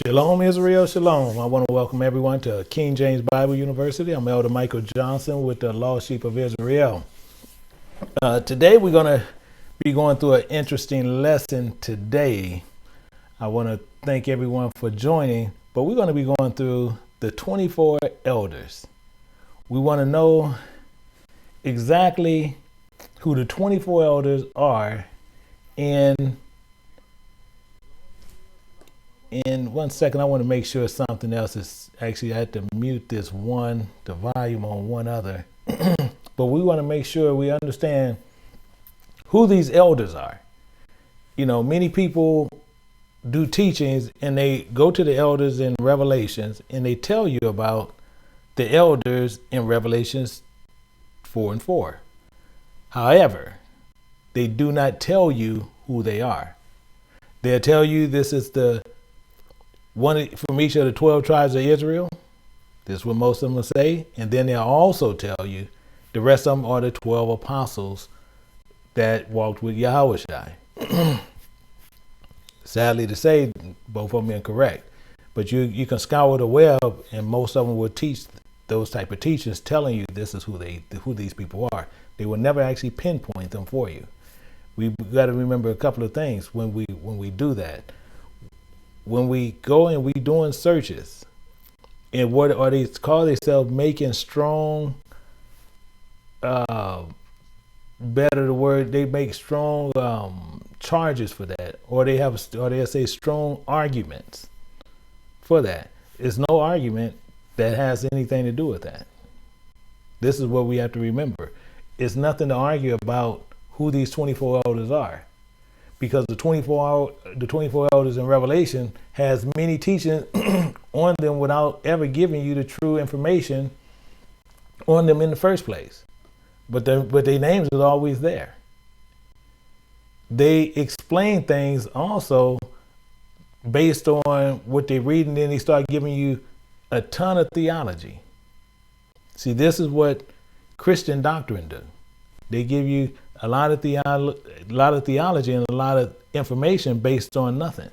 Shalom, Israel, shalom. I want to welcome everyone to King James Bible University. I'm Elder Michael Johnson with the Lost Sheep of Israel. Today we're going to be going through an interesting lesson today. I want to thank everyone for joining, but we're going to be going through the 24 elders. We want to know exactly who the 24 elders are. In 1 second, I want to make sure something else is actually, I had to mute the volume on one other. But we want to make sure we understand who these elders are. You know, many people do teachings and they go to the elders in Revelations and they tell you about the elders in Revelations 4:4. However, they do not tell you who they are. They'll tell you this is the one from each of the 12 tribes of Israel. This is what most of them will say. And then they'll also tell you the rest of them are the 12 apostles that walked with Yahushua. Sadly to say, both of them are incorrect. But you can scour the web and most of them will teach those type of teachers telling you this is who these people are. They will never actually pinpoint them for you. We've got to remember a couple of things when we do that. When we go and we doing searches, and what are they call themselves making strong, better the word, they make strong charges for that, or they'll say strong arguments for that. It's no argument that has anything to do with that. This is what we have to remember. It's nothing to argue about who these 24 elders are. Because the 24 elders in Revelation has many teachings on them without ever giving you the true information on them in the first place. But their names is always there. They explain things also based on what they read, and then they start giving you a ton of theology. See, this is what Christian doctrine do. They give you a lot of theology and a lot of information based on nothing.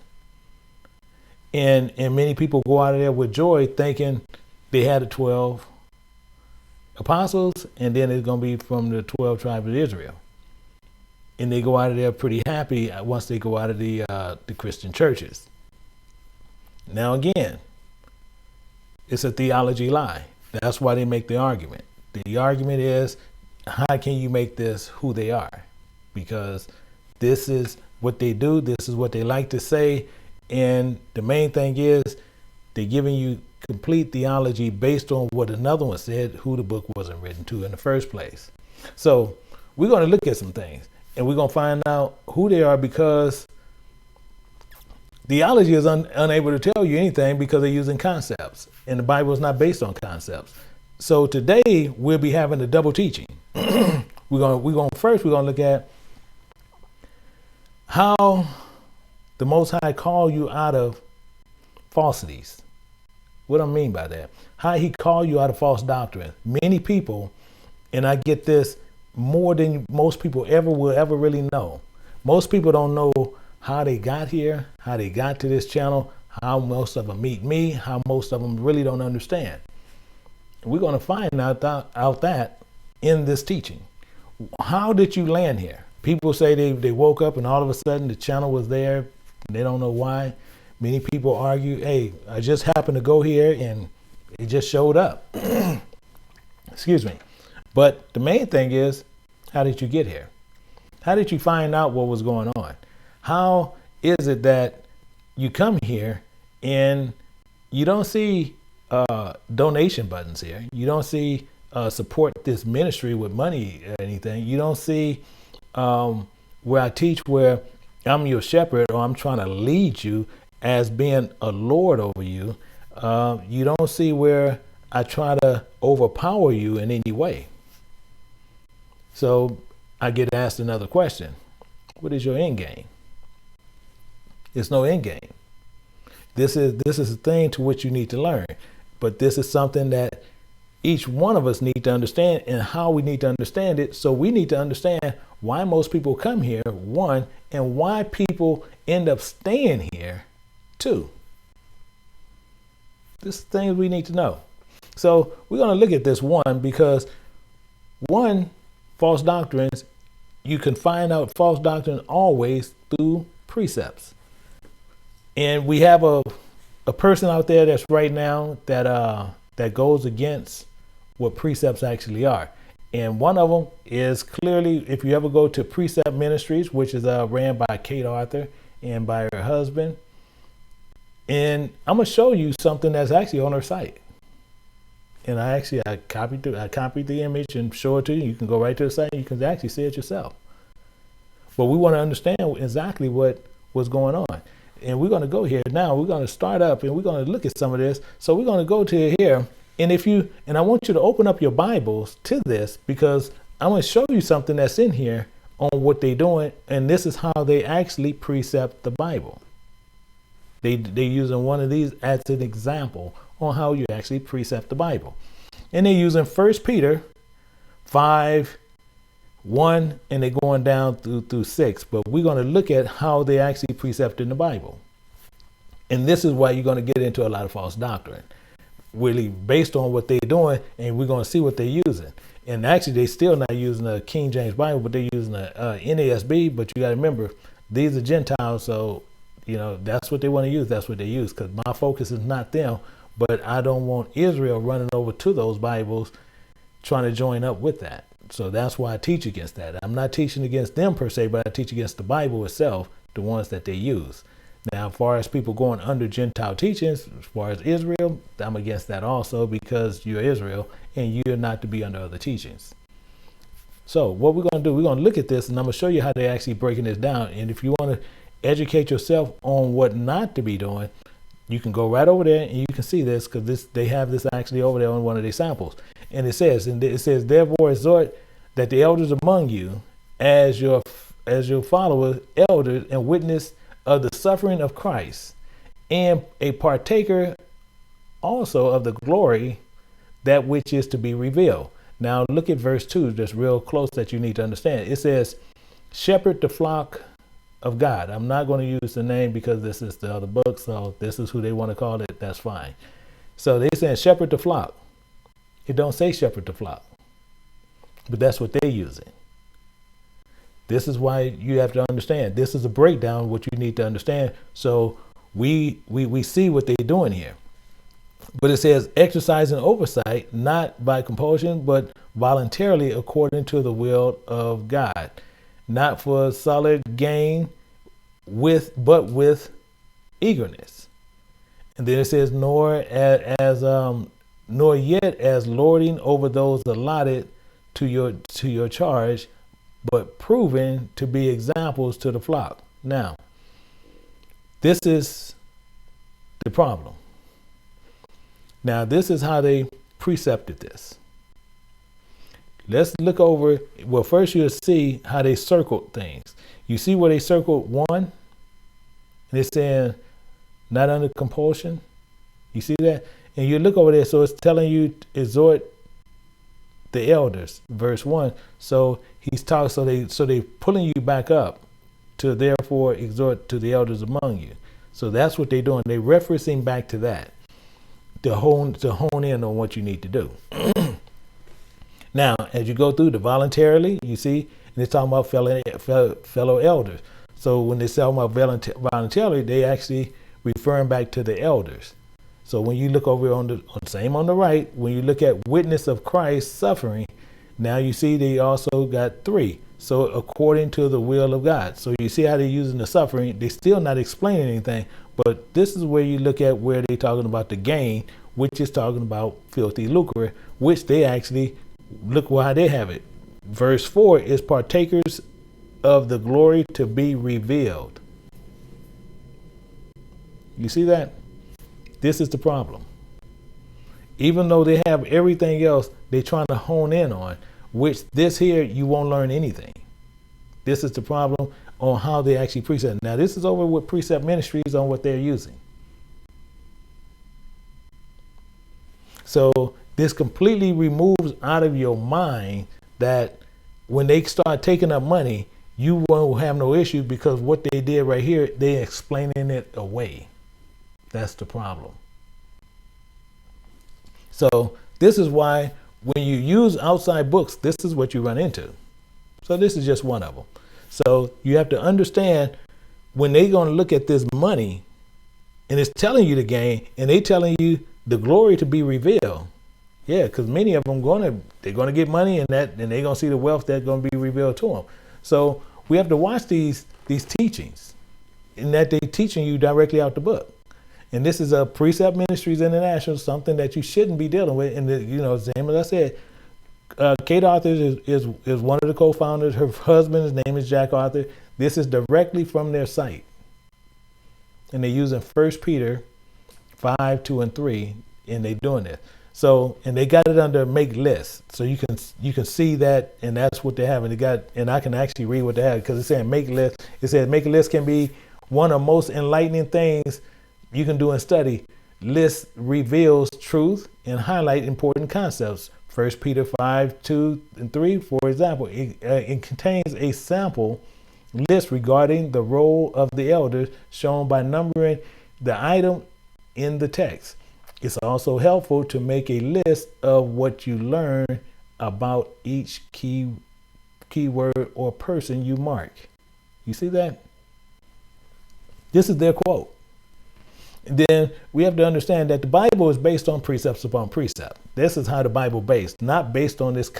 And many people go out of there with joy thinking they had the 12 apostles and then it's going to be from the 12 tribes of Israel. And they go out of there pretty happy once they go out of the Christian churches. Now again, it's a theology lie. That's why they make the argument. The argument is, how can you make this who they are? Because this is what they do. This is what they like to say. And the main thing is they're giving you complete theology based on what another one said, who the book wasn't written to in the first place. So we're going to look at some things and we're going to find out who they are, because theology is unable to tell you anything because they're using concepts, and the Bible is not based on concepts. So today we'll be having a double teaching. We're going to look at how the Most High called you out of falsities. What I mean by that, how he called you out of false doctrine. Many people, and I get this more than most people will ever really know. Most people don't know how they got here, how they got to this channel, how most of them meet me, how most of them really don't understand. We're going to find out that in this teaching. How did you land here? People say they woke up and all of a sudden the channel was there. And they don't know why. Many people argue, hey, I just happened to go here and it just showed up. Excuse me. But the main thing is, how did you get here? How did you find out what was going on? How is it that you come here and you don't see donation buttons here? You don't see support this ministry with money or anything. You don't see where I teach where I'm your shepherd or I'm trying to lead you as being a Lord over you. You don't see where I try to overpower you in any way. So I get asked another question. What is your end game? There's no end game. This is a thing to which you need to learn. But this is something that each one of us need to understand, and how we need to understand it. So we need to understand why most people come here, one, and why people end up staying here, two. This is things we need to know. So we're going to look at this one, because one, false doctrines, you can find out false doctrine always through precepts. And we have a person out there that's right now that goes against what precepts actually are. And one of them is clearly, if you ever go to Precept Ministries, which is ran by Kate Arthur and by her husband. And I'm going to show you something that's actually on her site. And I copied the image and show it to you. You can go right to the site and you can actually see it yourself. But we want to understand exactly what's going on. And we're going to go here now. We're going to start up and we're going to look at some of this. So we're going to go to here. And I want you to open up your Bibles to this, because I'm going to show you something that's in here on what they're doing. And this is how they actually precept the Bible. They're using one of these as an example on how you actually precept the Bible. And they're using 1 Peter 5:1, and they're going down through 6. But we're going to look at how they actually precept in the Bible. And this is why you're going to get into a lot of false doctrine, really based on what they're doing, and we're going to see what they're using. And actually, they're still not using the King James Bible, but they're using the NASB. But you got to remember, these are Gentiles, so that's what they want to use. That's what they use, because my focus is not them, but I don't want Israel running over to those Bibles trying to join up with that. So that's why I teach against that. I'm not teaching against them per se, but I teach against the Bible itself, the ones that they use. Now, as far as people going under Gentile teachings, as far as Israel, I'm against that also, because you're Israel and you're not to be under other teachings. So what we're going to do, we're going to look at this, and I'm going to show you how they're actually breaking this down. And if you want to educate yourself on what not to be doing, you can go right over there and you can see this, because they have this actually over there on one of their samples. And it says, therefore exhort that the elders among you, as your followers, elders, and witness of the suffering of Christ, and a partaker also of the glory that which is to be revealed. Now look at verse 2, just real close, that you need to understand. It says, shepherd the flock of God. I'm not going to use the name because this is the other book, so this is who they want to call it. That's fine. So they saying shepherd the flock. It don't say shepherd the flock, but that's what they're using. This is why you have to understand. This is a breakdown of what you need to understand. So we see what they're doing here. But it says exercising oversight, not by compulsion, but voluntarily according to the will of God, not for solid gain, but with eagerness. And then it says, nor yet as lording over those allotted to your charge, but proven to be examples to the flock. Now, this is the problem. Now, this is how they precepted this. Let's look over. Well, first you'll see how they circled things. You see where they circled 1, and it's saying not under compulsion. You see that? And you look over there, so it's telling you exhort the elders, verse 1. So he's talking. So they pulling you back up to therefore exhort to the elders among you. So that's what they're doing. They're referencing back to that to hone in on what you need to do. Now, as you go through the voluntarily, you see, and they're talking about fellow elders. So when they say about voluntarily, they actually referring back to the elders. So when you look over on the right, when you look at witness of Christ's suffering, now you see they also got 3. So according to the will of God. So you see how they're using the suffering. They're still not explaining anything, but this is where you look at where they're talking about the gain, which is talking about filthy lucre, which they actually look how they have it. Verse 4 is partakers of the glory to be revealed. You see that? This is the problem. Even though they have everything else, they're trying to hone in on, which this here, you won't learn anything. This is the problem on how they actually precept. Now, this is over with Precept Ministries on what they're using. So this completely removes out of your mind that when they start taking up money, you won't have no issue, because what they did right here, they're explaining it away. That's the problem. So this is why when you use outside books, this is what you run into. So this is just one of them. So you have to understand when they're going to look at this money and it's telling you the gain and they telling you the glory to be revealed. Yeah, because many of them they're going to get money and they're going to see the wealth that's going to be revealed to them. So we have to watch these teachings and that they're teaching you directly out the book. And this is a Precept Ministries International, something that you shouldn't be dealing with. And same as I said, Kate Arthur is one of the co-founders. Her husband's name is Jack Arthur. This is directly from their site. And they're using 1 Peter 5, 2, and 3, and they're doing this. So, and they got it under make list. So you can see that, and that's what they have. And I can actually read what they have because it's saying make list. It says make a list can be one of the most enlightening things you can do in study. List reveals truth and highlight important concepts. 1 Peter 5, 2, and 3, for example, it contains a sample list regarding the role of the elders shown by numbering the item in the text. It's also helpful to make a list of what you learn about each keyword or person you mark. You see that? This is their quote. And then we have to understand that the Bible is based on precepts upon precept. This is how the Bible is based, not based on this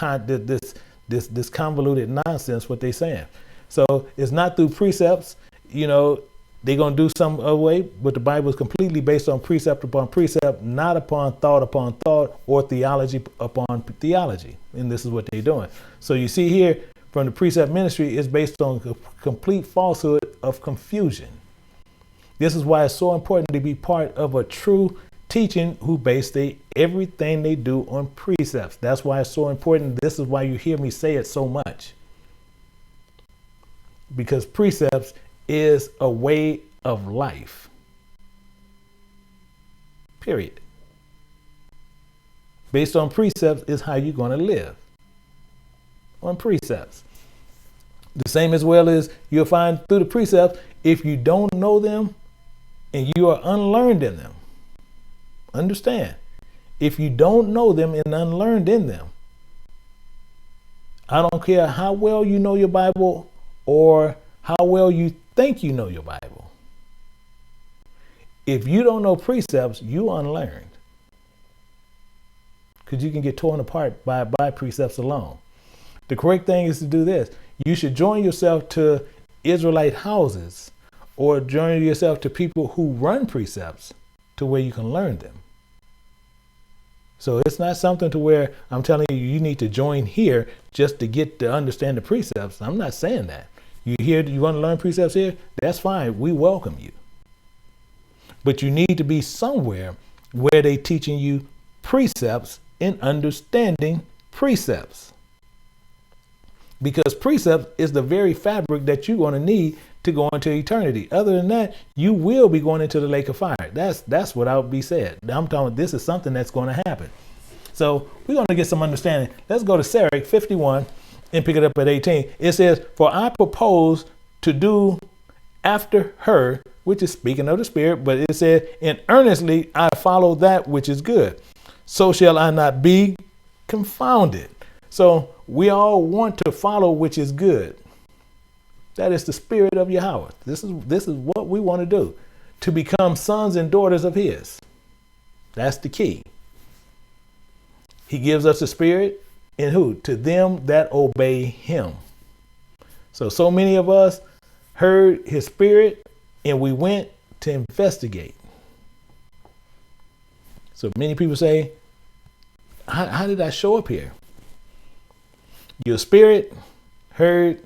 convoluted nonsense what they're saying. So it's not through precepts, they're going to do some other way, but the Bible is completely based on precept upon precept, not upon thought or theology upon theology. And this is what they're doing. So you see here from the Precept Ministry is based on complete falsehood of confusion. This is why it's so important to be part of a true teaching who base everything they do on precepts. That's why it's so important. This is why you hear me say it so much. Because precepts is a way of life. Period. Based on precepts is how you're going to live. On precepts. The same as well as you'll find through the precepts, if you don't know them and you are unlearned in them. Understand, if you don't know them and unlearned in them, I don't care how well you know your Bible or how well you think you know your Bible. If you don't know precepts, you unlearned. Because you can get torn apart by precepts alone. The correct thing is to do this. You should join yourself to Israelite houses or join yourself to people who run precepts to where you can learn them. So it's not something to where I'm telling you need to join here just to get to understand the precepts. I'm not saying that. You want to learn precepts here? That's fine. We welcome you. But you need to be somewhere where they're teaching you precepts and understanding precepts. Because precepts is the very fabric that you're going to need to go into eternity. Other than that, you will be going into the lake of fire. That's what I would be said. I'm talking this is something that's going to happen. So we're going to get some understanding. Let's go to Sirach 51 and pick it up at 18. It says, for I propose to do after her, which is speaking of the Spirit, but it said, and earnestly I follow that which is good. So shall I not be confounded. So we all want to follow which is good. That is the Spirit of Yahweh. This is what we want to do, to become sons and daughters of His. That's the key. He gives us the Spirit, and who? To them that obey Him. So many of us heard His Spirit, and we went to investigate. So many people say, how did I show up here? Your spirit heard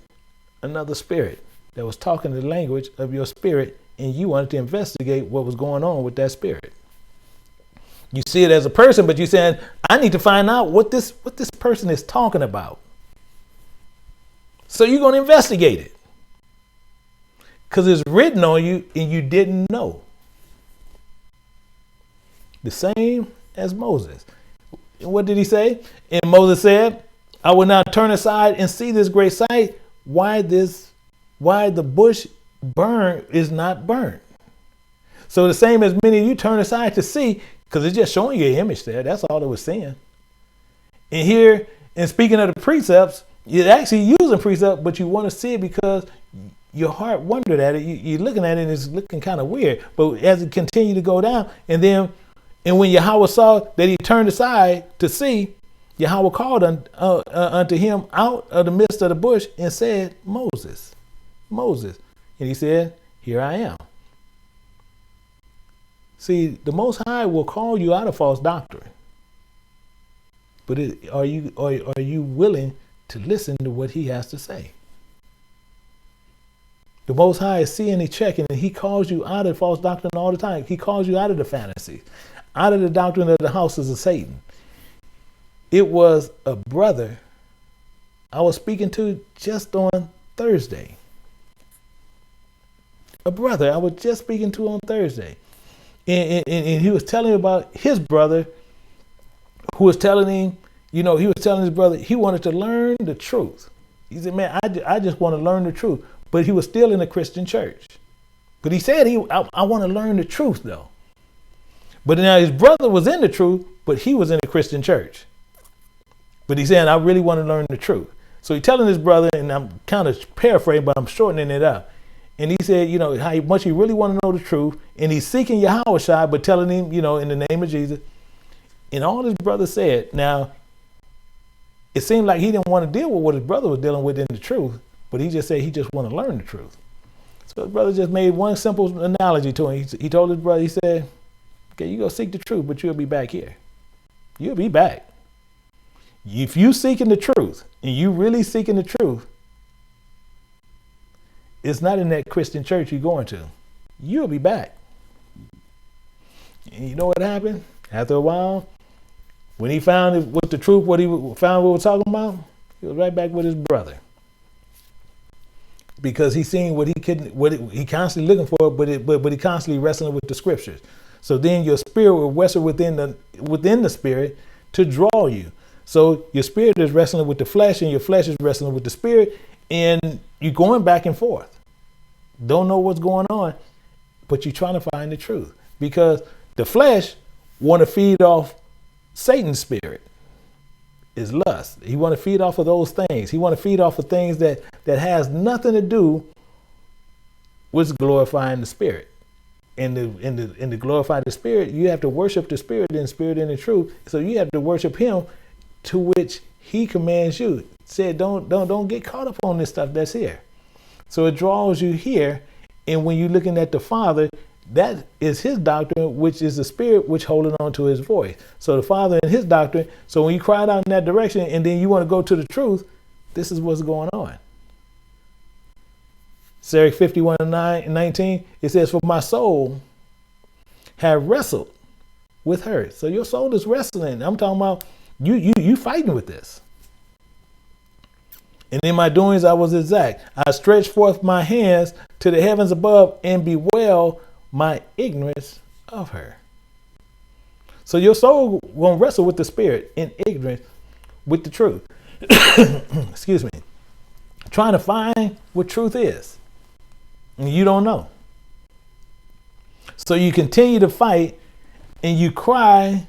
another spirit that was talking the language of your spirit, and you wanted to investigate what was going on with that spirit. You see it as a person, but you're saying, I need to find out what this person is talking about. So you're going to investigate it. Because it's written on you and you didn't know. The same as Moses. And what did he say? And Moses said, I will now turn aside and see this great sight. Why the bush is not burnt. So the same as many of you turn aside to see, because it's just showing you an image there. That's all it was saying. And here, in speaking of the precepts, you're actually using precept, but you want to see it because your heart wondered at it. You're looking at it and it's looking kind of weird. But as it continued to go down, and when Yahweh saw that he turned aside to see, Yahweh called unto him out of the midst of the bush and said, Moses, Moses. And he said, here I am. See, the Most High will call you out of false doctrine. But are you willing to listen to what he has to say? The Most High is seeing and checking, and he calls you out of false doctrine all the time. He calls you out of the fantasy, out of the doctrine of the houses of Satan. It was a brother I was speaking to just on Thursday. A brother I was just speaking to on Thursday. And he was telling me about his brother who was telling him, he was telling his brother he wanted to learn the truth. He said, man, I just want to learn the truth. But he was still in a Christian church. But he said, I want to learn the truth, though. But now his brother was in the truth, but he was in a Christian church. But he's saying, I really want to learn the truth. So he's telling his brother, and I'm kind of paraphrasing, but I'm shortening it up. And he said, how much he really want to know the truth. And he's seeking Yahweh Shai, but telling him, in the name of Jesus. And all his brother said, now, it seemed like he didn't want to deal with what his brother was dealing with in the truth, but he just said he just want to learn the truth. So his brother just made one simple analogy to him. He told his brother, he said, okay, you go seek the truth, but you'll be back here. You'll be back. If you seeking the truth, and you really seeking the truth, it's not in that Christian church you're going to. You'll be back. And you know what happened? After a while, when he found what the truth, what he found what we're talking about, he was right back with his brother. Because he seen what he couldn't, he constantly looking for, but he constantly wrestling with the scriptures. So then your spirit will wrestle within the spirit to draw you. So your spirit is wrestling with the flesh, and your flesh is wrestling with the spirit, and you're going back and forth. Don't know what's going on, but you're trying to find the truth, because the flesh want to feed off Satan's spirit. Is lust. He want to feed off of those things. He want to feed off of things that has nothing to do with glorifying the spirit. And to glorify the spirit, you have to worship the spirit and the truth. So you have to worship him, to which he commands you. Said, don't get caught up on this stuff that's here. So it draws you here, and when you're looking at the Father, that is his doctrine, which is the spirit which holding on to his voice. So the Father and his doctrine. So when you cry out in that direction, and then you want to go to the truth, this is what's going on. Sirach 51:19, it says, for my soul have wrestled with her. So your soul is wrestling. I'm talking about you fighting with this. And in my doings I was exact. I stretched forth my hands to the heavens above and bewail my ignorance of her. So your soul won't wrestle with the spirit in ignorance with the truth. Excuse me. Trying to find what truth is. And you don't know. So you continue to fight, and you cry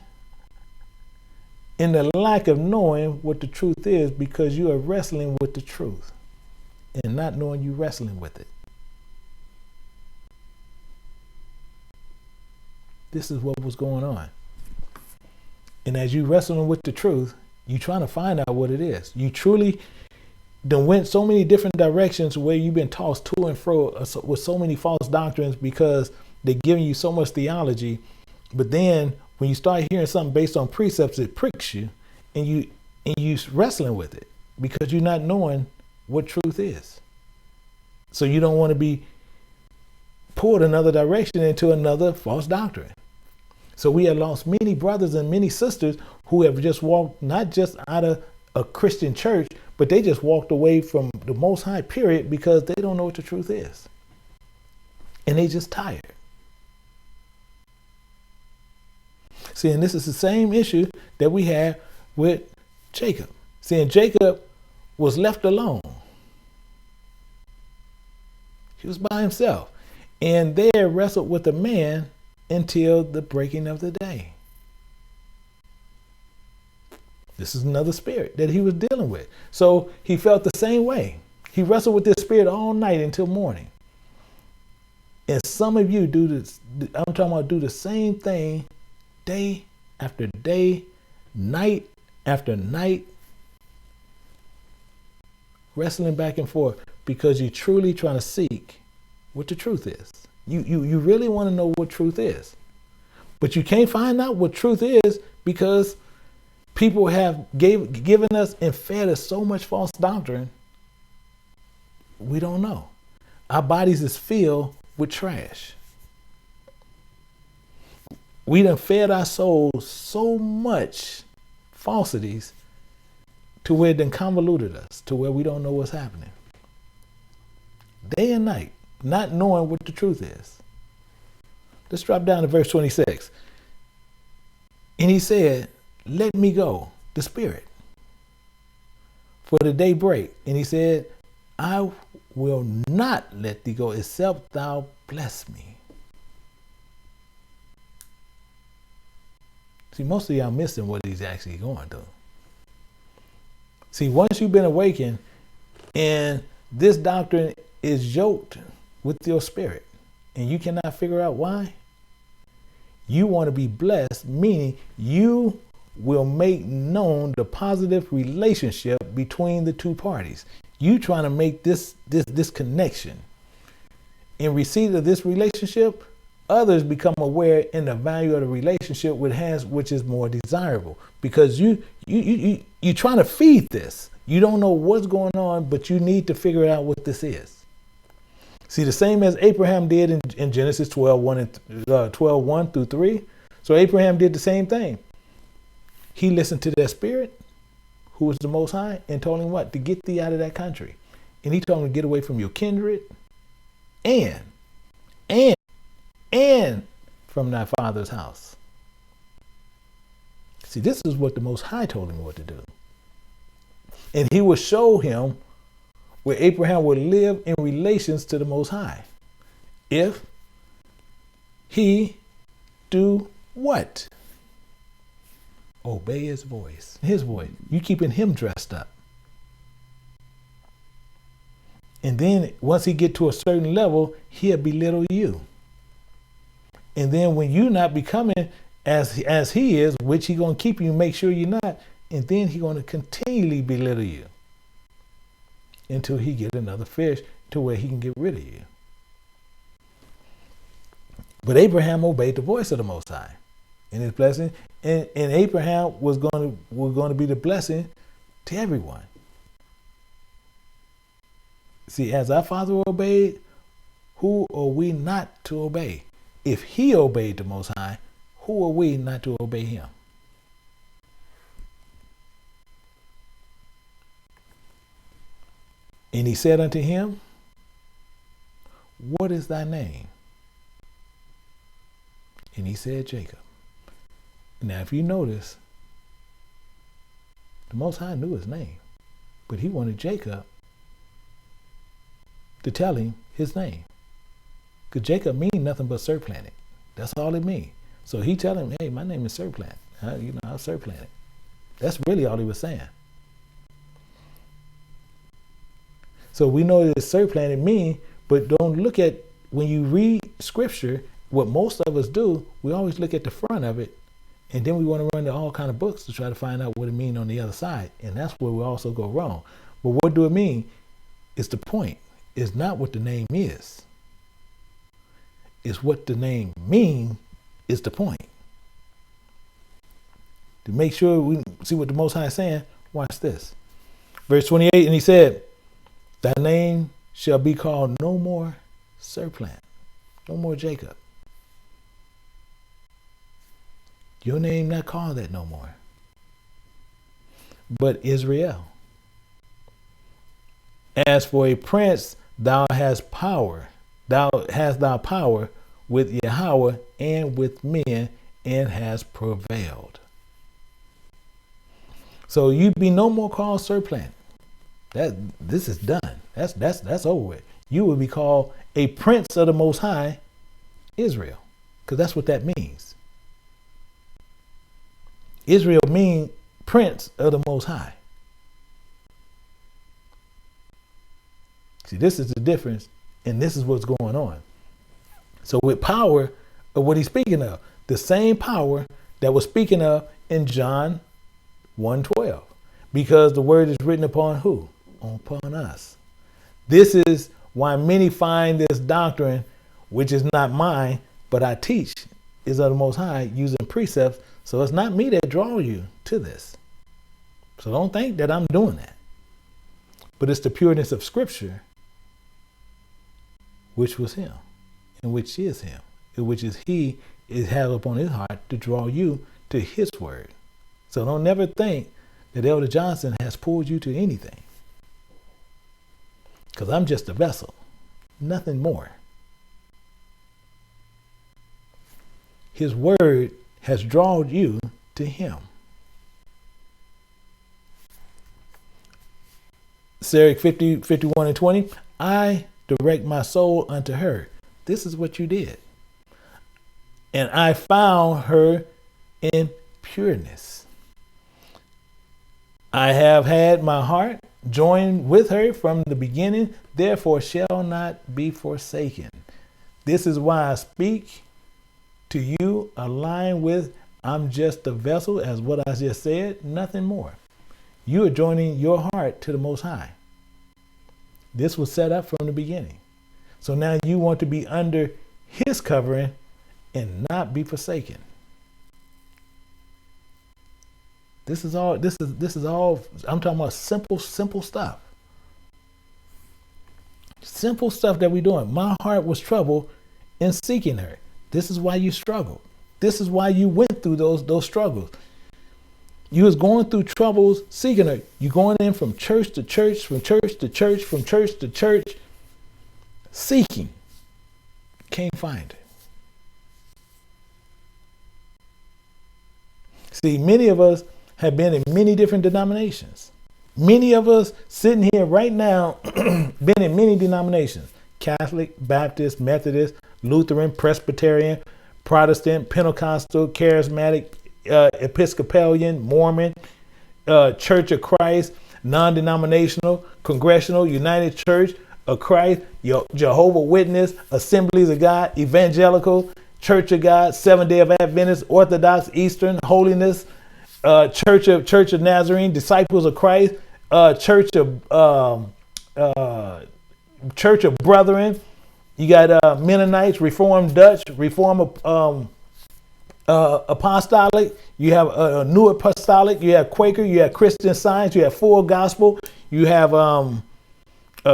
in the lack of knowing what the truth is, because you are wrestling with the truth and not knowing you wrestling with it. This is what was going on. And as you wrestling with the truth, you trying to find out what it is. You truly done went so many different directions where you've been tossed to and fro with so many false doctrines, because they're giving you so much theology. But then when you start hearing something based on precepts, it pricks you, and you wrestling with it because you're not knowing what truth is. So you don't want to be pulled another direction into another false doctrine. So we have lost many brothers and many sisters who have just walked not just out of a Christian church, but they just walked away from the Most High, period, because they don't know what the truth is. And they just tired. See, and this is the same issue that we had with Jacob. See, and Jacob was left alone. He was by himself. And there wrestled with a man until the breaking of the day. This is another spirit that he was dealing with. So he felt the same way. He wrestled with this spirit all night until morning. And some of you do this, I'm talking about do the same thing day after day, night after night, wrestling back and forth because you're truly trying to seek what the truth is. You really want to know what truth is. But you can't find out what truth is because people have given us and fed us so much false doctrine, we don't know. Our bodies is filled with trash. We done fed our souls so much falsities to where it done convoluted us, to where we don't know what's happening. Day and night, not knowing what the truth is. Let's drop down to verse 26. And he said, let me go, the spirit, for the day break. And he said, I will not let thee go except thou bless me. See, most of y'all missing what he's actually going through. See, once you've been awakened and this doctrine is yoked with your spirit and you cannot figure out why, you want to be blessed, meaning you will make known the positive relationship between the two parties. You trying to make this connection. In receipt of this relationship, others become aware in the value of the relationship which is more desirable, because you trying to feed this. You don't know what's going on, but you need to figure out what this is. See, the same as Abraham did in Genesis 12:1 through 3. So Abraham did the same thing. He listened to that spirit, who was the Most High, and told him what? To get thee out of that country. And he told him to get away from your kindred and from thy father's house. See, this is what the Most High told him what to do. And he would show him where Abraham would live in relations to the Most High. If he do what? Obey his voice. His voice. You keeping him dressed up. And then once he get to a certain level, he'll belittle you. And then when you're not becoming as he is, which he going to keep you, make sure you're not, and then he going to continually belittle you until he get another fish to where he can get rid of you. But Abraham obeyed the voice of the Most High in his blessing, and Abraham was going to be the blessing to everyone. See, as our father obeyed, who are we not to obey? If he obeyed the Most High, who are we not to obey him? And he said unto him, what is thy name? And he said, Jacob. Now, if you notice, the Most High knew his name, but he wanted Jacob to tell him his name. Because Jacob means nothing but surplanted. That's all it means. So he tell him, hey, my name is surplant. I'll surplant it. That's really all he was saying. So we know that surplanted mean, but don't look at, when you read scripture, what most of us do, we always look at the front of it, and then we want to run to all kind of books to try to find out what it means on the other side. And that's where we also go wrong. But what do it mean? It's the point. It's not what the name is. It's what the name means is the point. To make sure we see what the Most High is saying, watch this. Verse 28, and he said, thy name shall be called no more surplant, no more Jacob. Your name not called that no more, but Israel. As for a prince, thou hast power. Thou hast thy power with Yahweh and with men, and has prevailed. So you be no more called surplant. This is done. That's over with. You will be called a prince of the Most High, Israel, because that's what that means. Israel means prince of the Most High. See, this is the difference, and this is what's going on. So with power of what he's speaking of, the same power that was speaking of in John 1:12, because the word is written upon who? Upon us. This is why many find this doctrine, which is not mine, but I teach, is of the Most High, using precepts. So it's not me that draw you to this. So don't think that I'm doing that. But it's the pureness of Scripture, which was him, and which is him, and which is he is have upon his heart to draw you to his word. So don't never think that Elder Johnson has pulled you to anything. Because I'm just a vessel, nothing more. His word has drawn you to him. Sirach 50, 51 and 20. I direct my soul unto her. This is what you did. And I found her in pureness. I have had my heart joined with her from the beginning, therefore shall not be forsaken. This is why I speak to you, align with, I'm just a vessel, as what I just said, nothing more. You are joining your heart to the Most High. This was set up from the beginning. So now you want to be under his covering and not be forsaken. This is all I'm talking about simple stuff. Simple stuff that we're doing. My heart was troubled in seeking her. This is why you struggled. This is why you went through those struggles. You was going through troubles seeking her. You're going in from church to church, from church to church, from church to church, seeking. Can't find her. See, many of us have been in many different denominations. Many of us sitting here right now been in many denominations. Catholic, Baptist, Methodist, Lutheran, Presbyterian, Protestant, Pentecostal, Charismatic, Episcopalian, Mormon, Church of Christ, non-denominational, Congregational, United Church of Christ, Jehovah's Witness, Assemblies of God, Evangelical, Church of God, Seventh-day Adventist, Orthodox, Eastern, Holiness, Church of Nazarene, Disciples of Christ, Church of Brethren. You got Mennonites, Reformed Dutch, Reformed Apostolic. You have a New Apostolic. You have Quaker. You have Christian Science. You have Full Gospel. You have a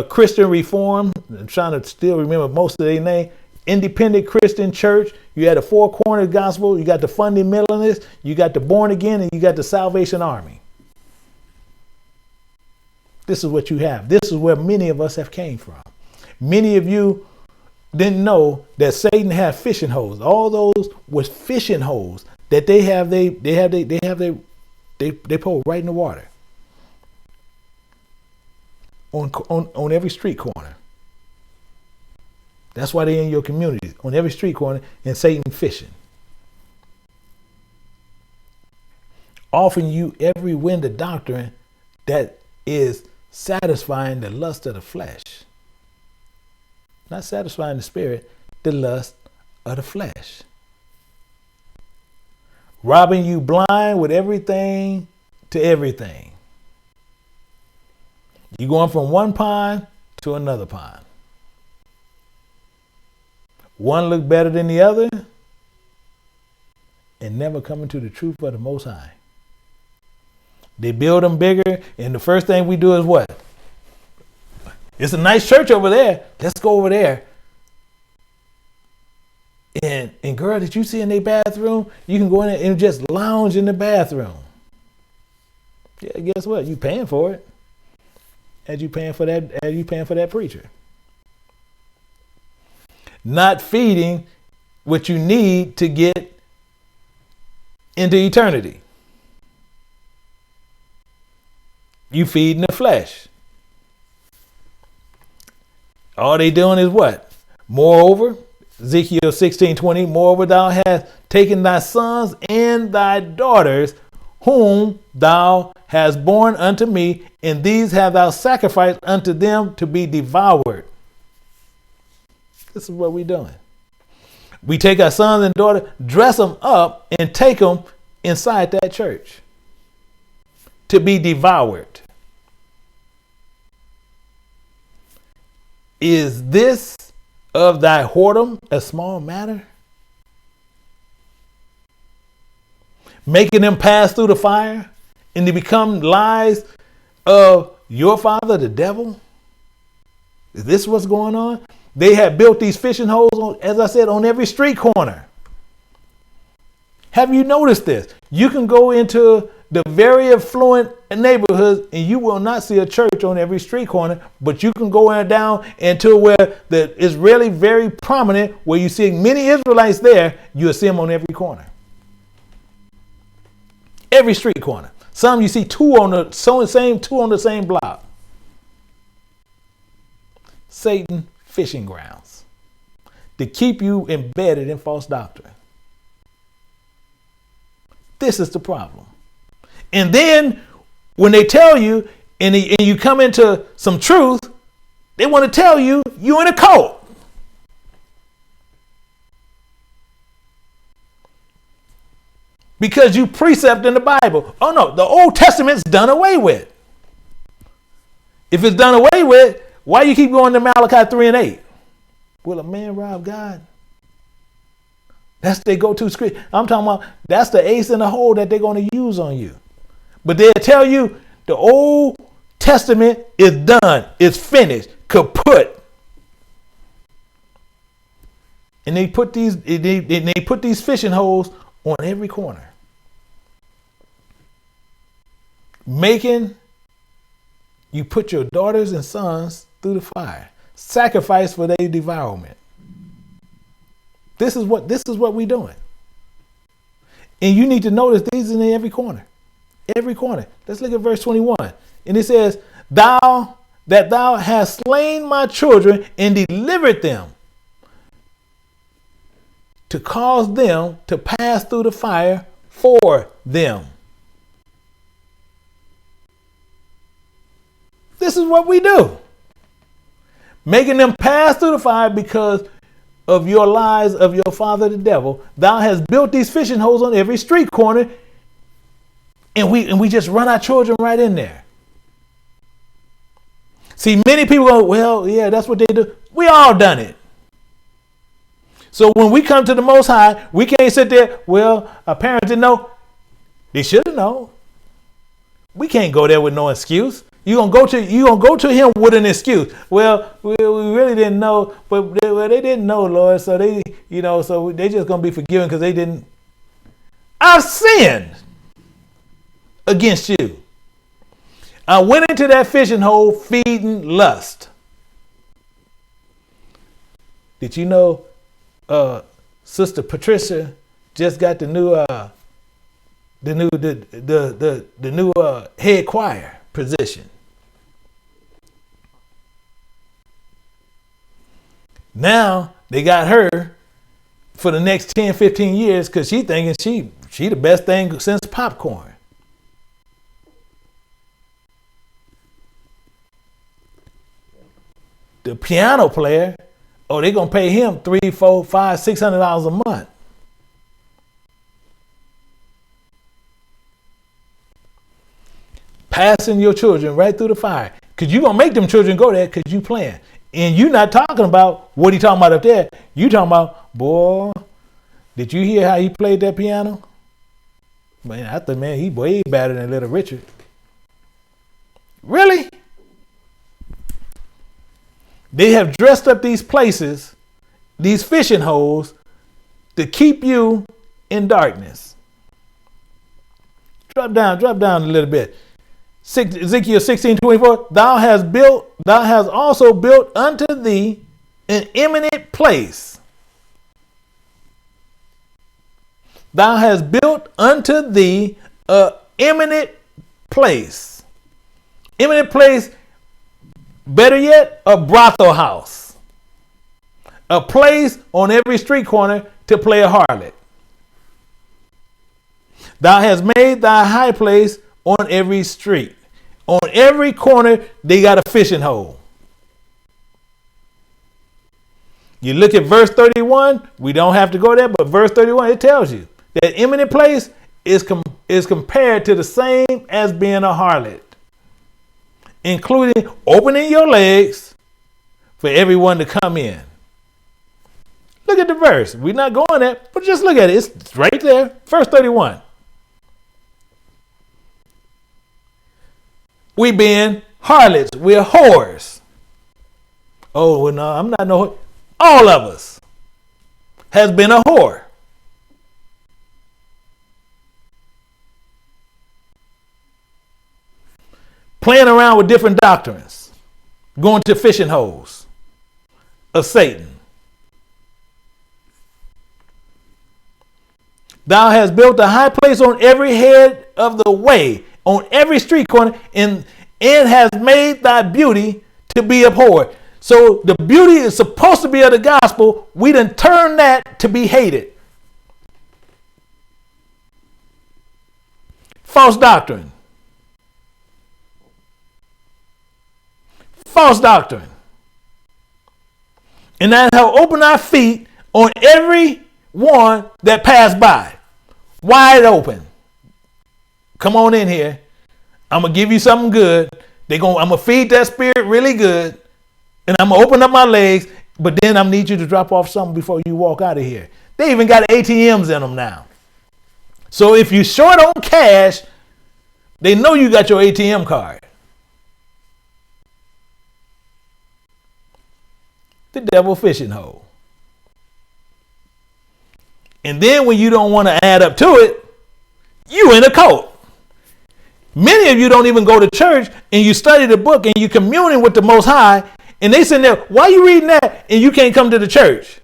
Christian Reform. I'm trying to still remember most of their name. Independent Christian Church. You had the Four Corners Gospel. You got the Fundamentalists. You got the Born Again, and you got the Salvation Army. This is what you have. This is where many of us have came from. Many of you didn't know that Satan had fishing holes. All those was fishing holes that they pull right in the water on every street corner. That's why they're in your community, on every street corner, and Satan fishing. Offering you every wind of doctrine that is satisfying the lust of the flesh. Not satisfying the spirit, the lust of the flesh. Robbing you blind with everything to everything. You're going from one pond to another pond. One look better than the other and never coming to the truth of the Most High. They build them bigger, and the first thing we do is what? It's a nice church over there. Let's go over there. And girl, did you see in their bathroom? You can go in there and just lounge in the bathroom. Yeah, guess what? You paying for it. As you paying for that preacher. Not feeding what you need to get into eternity. You feeding the flesh. All they doing is what? Moreover, Ezekiel 16:20, moreover, thou hast taken thy sons and thy daughters, whom thou hast borne unto me, and these have thou sacrificed unto them to be devoured. This is what we're doing. We take our sons and daughters, dress them up, and take them inside that church to be devoured. Is this of thy whoredom a small matter? Making them pass through the fire and to become lies of your father, the devil? Is this what's going on? They have built these fishing holes, on, as I said, on every street corner. Have you noticed this? You can go into the very affluent neighborhoods and you will not see a church on every street corner, but you can go down into where it's really very prominent, where you see many Israelites there, you'll see them on every corner. Every street corner. Some you see two on the same block. Satan fishing grounds to keep you embedded in false doctrine. This is the problem. And then when they tell you and you come into some truth, they want to tell you you're in a cult. Because you precept in the Bible. Oh no, the Old Testament's done away with. If it's done away with, why you keep going to Malachi 3 and 8? Will a man rob God? That's their go-to script. I'm talking about that's the ace in the hole that they're going to use on you. But they'll tell you the Old Testament is done. It's finished. Kaput. And they put these fishing holes on every corner. Making you put your daughters and sons through the fire. Sacrifice for their devourment. This is what we're doing. And you need to notice these in every corner. Every corner. Let's look at verse 21. And it says, thou hast slain my children and delivered them to cause them to pass through the fire for them. This is what we do. Making them pass through the fire because of your lies of your father the devil. Thou hast built these fishing holes on every street corner, and we just run our children right in there. See, many people go, well, yeah, that's what they do. We all done it. So when we come to the Most High, we can't sit there, well, our parents didn't know. They should have known. We can't go there with no excuse. You're gonna go to him with an excuse. Well, we really didn't know, but they didn't know, Lord. So they just gonna be forgiven because they didn't. I've sinned against you. I went into that fishing hole feeding lust. Did you know Sister Patricia just got the new head choir position? Now they got her for the next 10, 15 years because she thinking she the best thing since popcorn. The piano player, they're gonna pay him $300, $400, $500, $600 a month. Passing your children right through the fire. Because you're going to make them children go there because you playing. And you're not talking about what he talking about up there. You talking about, boy, did you hear how he played that piano? Man, I thought, man, he way better than Little Richard. Really? They have dressed up these places, these fishing holes, to keep you in darkness. Drop down a little bit. Ezekiel 16:24. Thou hast also built unto thee an eminent place. Thou hast built unto thee an eminent place. Eminent place, better yet, a brothel house. A place on every street corner to play a harlot. Thou hast made thy high place on every street. On every corner, they got a fishing hole. You look at verse 31, we don't have to go there, but verse 31, it tells you that eminent place is compared to the same as being a harlot, including opening your legs for everyone to come in. Look at the verse. We're not going there, but just look at it. It's right there. Verse 31. We being harlots. We're whores. Oh, well, no, I'm not no whore. All of us has been a whore. Playing around with different doctrines. Going to fishing holes of Satan. Thou hast built a high place on every head of the way, on every street corner, and has made thy beauty to be abhorred. So the beauty is supposed to be of the gospel. We done turned that to be hated. False doctrine. False doctrine. And that have opened our feet on every one that passed by. Wide open. Come on in here. I'm going to give you something good. I'm going to feed that spirit really good. And I'm going to open up my legs. But then I need you to drop off something before you walk out of here. They even got ATMs in them now. So if you're short on cash, they know you got your ATM card. The devil fishing hole. And then when you don't want to add up to it, you in a cult. Many of you don't even go to church and you study the book and you communing with the Most High, and they sitting there, why are you reading that and you can't come to the church?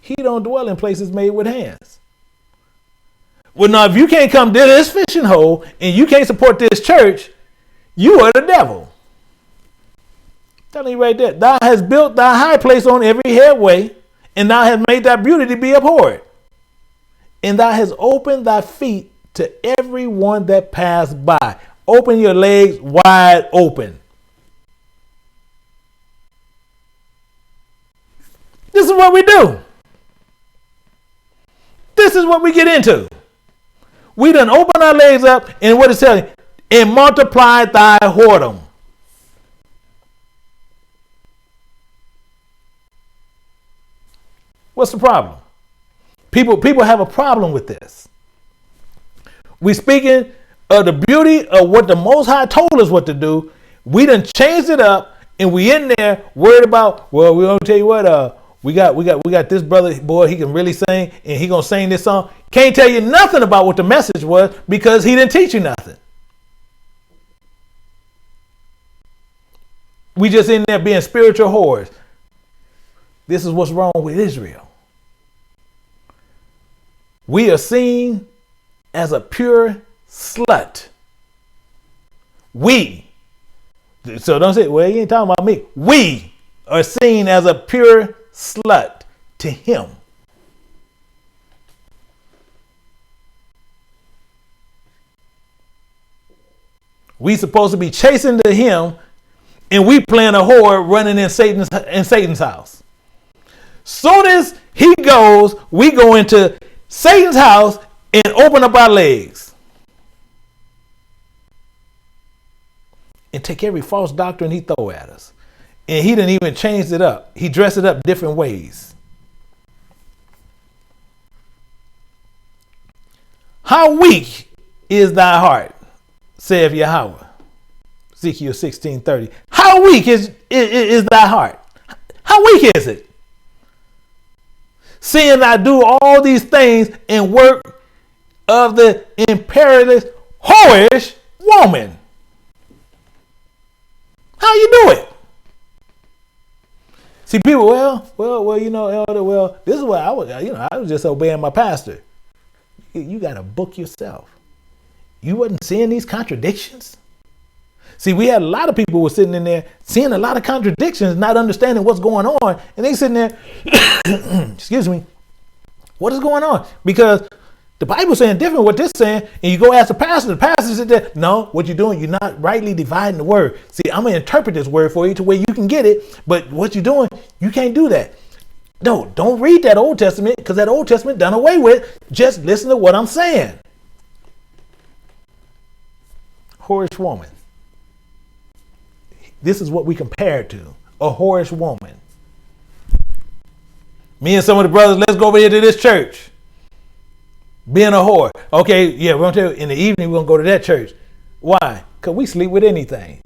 He don't dwell in places made with hands. Well, now if you can't come to this fishing hole and you can't support this church, you are the devil. Telling you right there, thou hast built thy high place on every headway, and thou hast made thy beauty to be abhorred. And thou hast opened thy feet to every one that passed by. Open your legs wide open. This is what we do. This is what we get into. We done open our legs up, and what it's telling, and multiply thy whoredom. What's the problem? People have a problem with this. We speaking of the beauty of what the Most High told us what to do. We done changed it up, and we in there worried about, well, we're gonna tell you what, we got this brother, boy, he can really sing, and he gonna sing this song. Can't tell you nothing about what the message was because he didn't teach you nothing. We just in there being spiritual whores. This is what's wrong with Israel. We are seen as a pure slut. So don't say, well, you ain't talking about me. We are seen as a pure slut to him. We supposed to be chasing to him, and we playing a whore running in Satan's house. Soon as he goes, we go into Satan's house and open up our legs and take every false doctrine he throw at us. And he didn't even change it up. He dressed it up different ways. How weak is thy heart, saith Yahweh. Ezekiel 16:30. How weak is thy heart? How weak is it? Seeing I do all these things and work of the imperialist, whorish woman. How you do it? See, people, well, you know, elder, well, this is what I was just obeying my pastor. You got to book yourself. You wasn't seeing these contradictions. See, we had a lot of people who were sitting in there seeing a lot of contradictions, not understanding what's going on. And they sitting there, excuse me, what is going on? Because The Bible's saying different what this saying, and you go ask the pastor said that, no, what you're doing, you're not rightly dividing the word. See, I'm going to interpret this word for you to where you can get it, but what you're doing, you can't do that. No, don't read that Old Testament, because that Old Testament done away with. Just listen to what I'm saying. Whorish woman. This is what we compare it to. A whorish woman. Me and some of the brothers, let's go over here to this church. Being a whore. Okay, yeah, we're going to tell you, in the evening, we're going to go to that church. Why? Because we sleep with anything.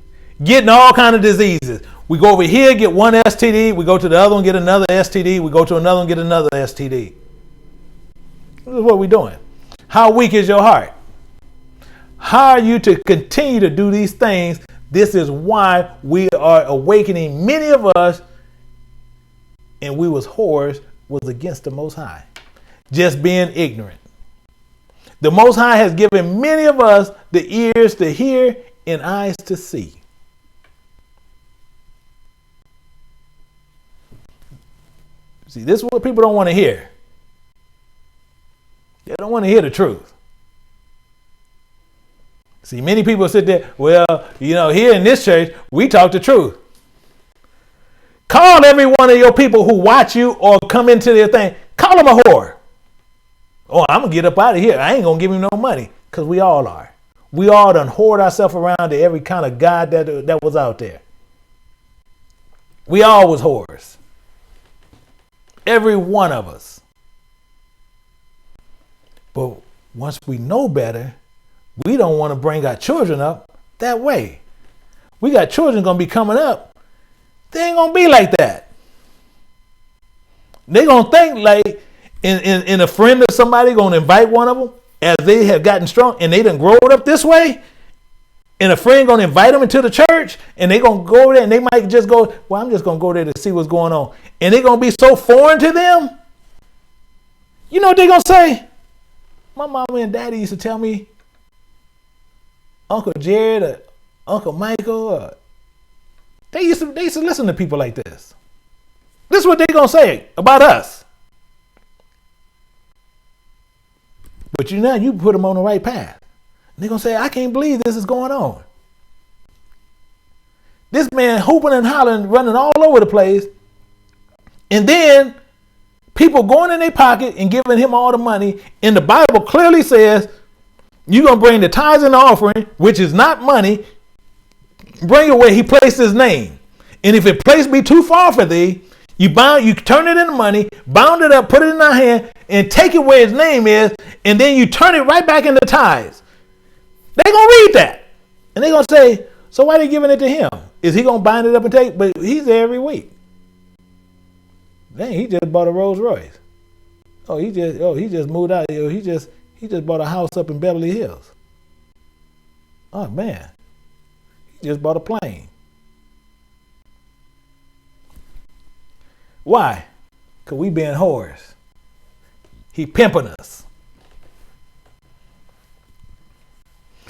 Getting all kind of diseases. We go over here, get one STD. We go to the other one, get another STD. We go to another one, get another STD. This is what we're doing. How weak is your heart? How are you to continue to do these things? This is why we are awakening many of us, and we was whores, was against the Most High. Just being ignorant. The Most High has given many of us the ears to hear and eyes to see. See, this is what people don't want to hear. They don't want to hear the truth. See, many people sit there, well, here in this church, we talk the truth. Call every one of your people who watch you or come into their thing, call them a whore. Oh, I'm going to get up out of here. I ain't going to give him no money. Because we all are. We all done hoard ourselves around to every kind of God that was out there. We all was whores. Every one of us. But once we know better, we don't want to bring our children up that way. We got children going to be coming up. They ain't going to be like that. They going to think like, in a friend of somebody going to invite one of them as they have gotten strong and they done grown up this way, and a friend going to invite them into the church and they going to go there and they might just go, well, I'm just going to go there to see what's going on. And they're going to be so foreign to them. You know what they're going to say? My mama and daddy used to tell me, Uncle Jared or Uncle Michael, they used to listen to people like this. This is what they're going to say about us. But you put them on the right path. They're going to say, I can't believe this is going on. This man hooping and hollering, running all over the place. And then people going in their pocket and giving him all the money. And the Bible clearly says, you're going to bring the tithes and the offering, which is not money. Bring it where he placed his name. And if it place be too far for thee, you turn it into money, bound it up, put it in our hand, and take it where his name is, and then you turn it right back into tithes. They're going to read that. And they're going to say, so why are they giving it to him? Is he going to bind it up and take it? But he's there every week. Dang, he just bought a Rolls Royce. He just moved out. He just bought a house up in Beverly Hills. Oh, man. He just bought a plane. Why? Because we being whores. He pimping us.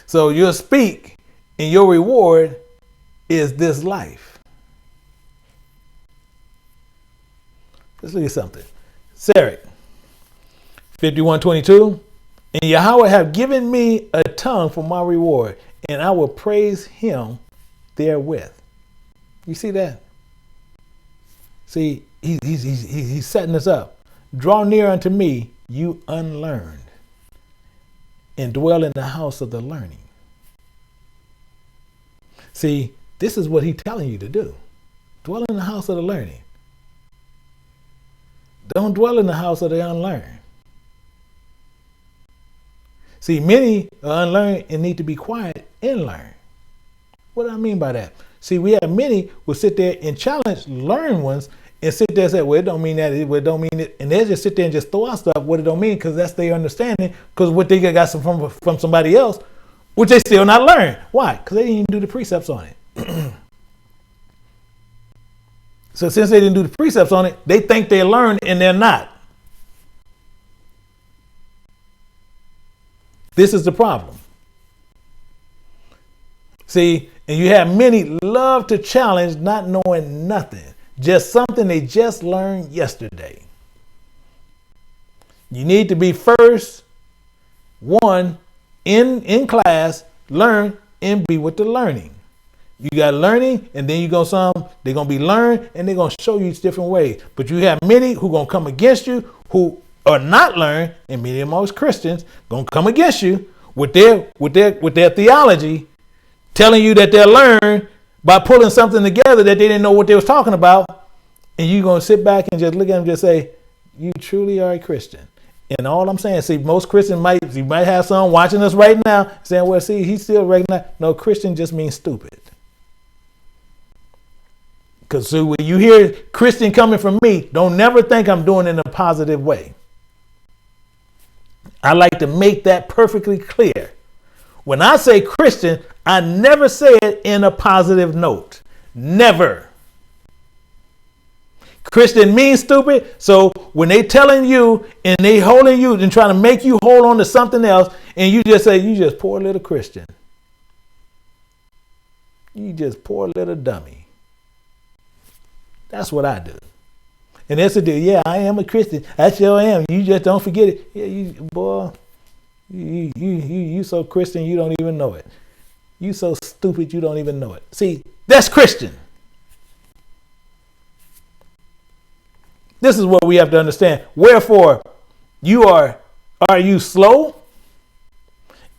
So you'll speak and your reward is this life. Let's look at something. Sarah, 51:22. And Yahweh have given me a tongue for my reward, and I will praise him therewith. You see that? See, he's setting us up. Draw near unto me, you unlearned, and dwell in the house of the learning. See, this is what he's telling you to do. Dwell in the house of the learning. Don't dwell in the house of the unlearned. See, many are unlearned and need to be quiet and learn. What do I mean by that? See, we have many who sit there and challenge learned ones and sit there and say, well, it don't mean that, it don't mean it. And they just sit there and just throw out stuff what it don't mean, because that's their understanding, because what they got from somebody else, which they still not learn. Why? Because they didn't even do the precepts on it. So since they didn't do the precepts on it, they think they learned and they're not. This is the problem. See, and you have many love to challenge not knowing nothing. Just something they just learned yesterday. You need to be first One, in class, learn and be with the learning. You got learning, and then they're gonna be learned, and they're gonna show you different ways. But you have many who gonna come against you who are not learned, and many of most Christians gonna come against you with their theology, telling you that they're learned by pulling something together that they didn't know what they was talking about, and you're gonna sit back and just look at them and just say, "You truly are a Christian." And all I'm saying, see, most Christians might have some watching us right now saying, "Well, see, he still recognize." No, Christian just means stupid. Because so when you hear Christian coming from me, don't never think I'm doing it in a positive way. I like to make that perfectly clear. When I say Christian, I never say it in a positive note. Never. Christian means stupid. So when they telling you and they holding you and trying to make you hold on to something else, and you just say, "You just poor little Christian. You just poor little dummy." That's what I do. And that's a deal. Yeah, I am a Christian. I sure am. You just don't forget it. Yeah, you so Christian you don't even know it. You so stupid you don't even know it. See, that's Christian. This is what we have to understand. Wherefore, are you slow?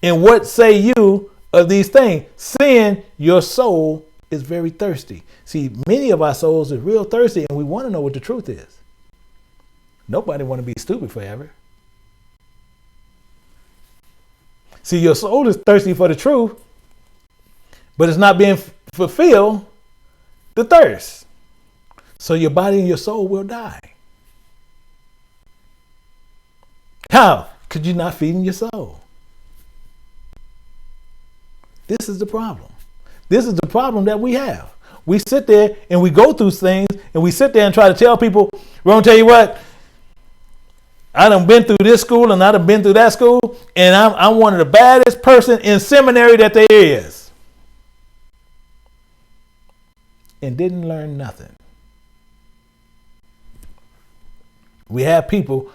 And what say you of these things? Seeing your soul is very thirsty. See, many of our souls are real thirsty, and we want to know what the truth is. Nobody want to be stupid forever. See, your soul is thirsty for the truth, but it's not being fulfilled, the thirst. So your body and your soul will die. How? Because you're not feeding your soul. This is the problem. This is the problem that we have. We sit there and we go through things and we sit there and try to tell people, we're going to tell you what, I done been through this school and I done been through that school, and I'm one of the baddest person in seminary that there is. And didn't learn nothing. We have people,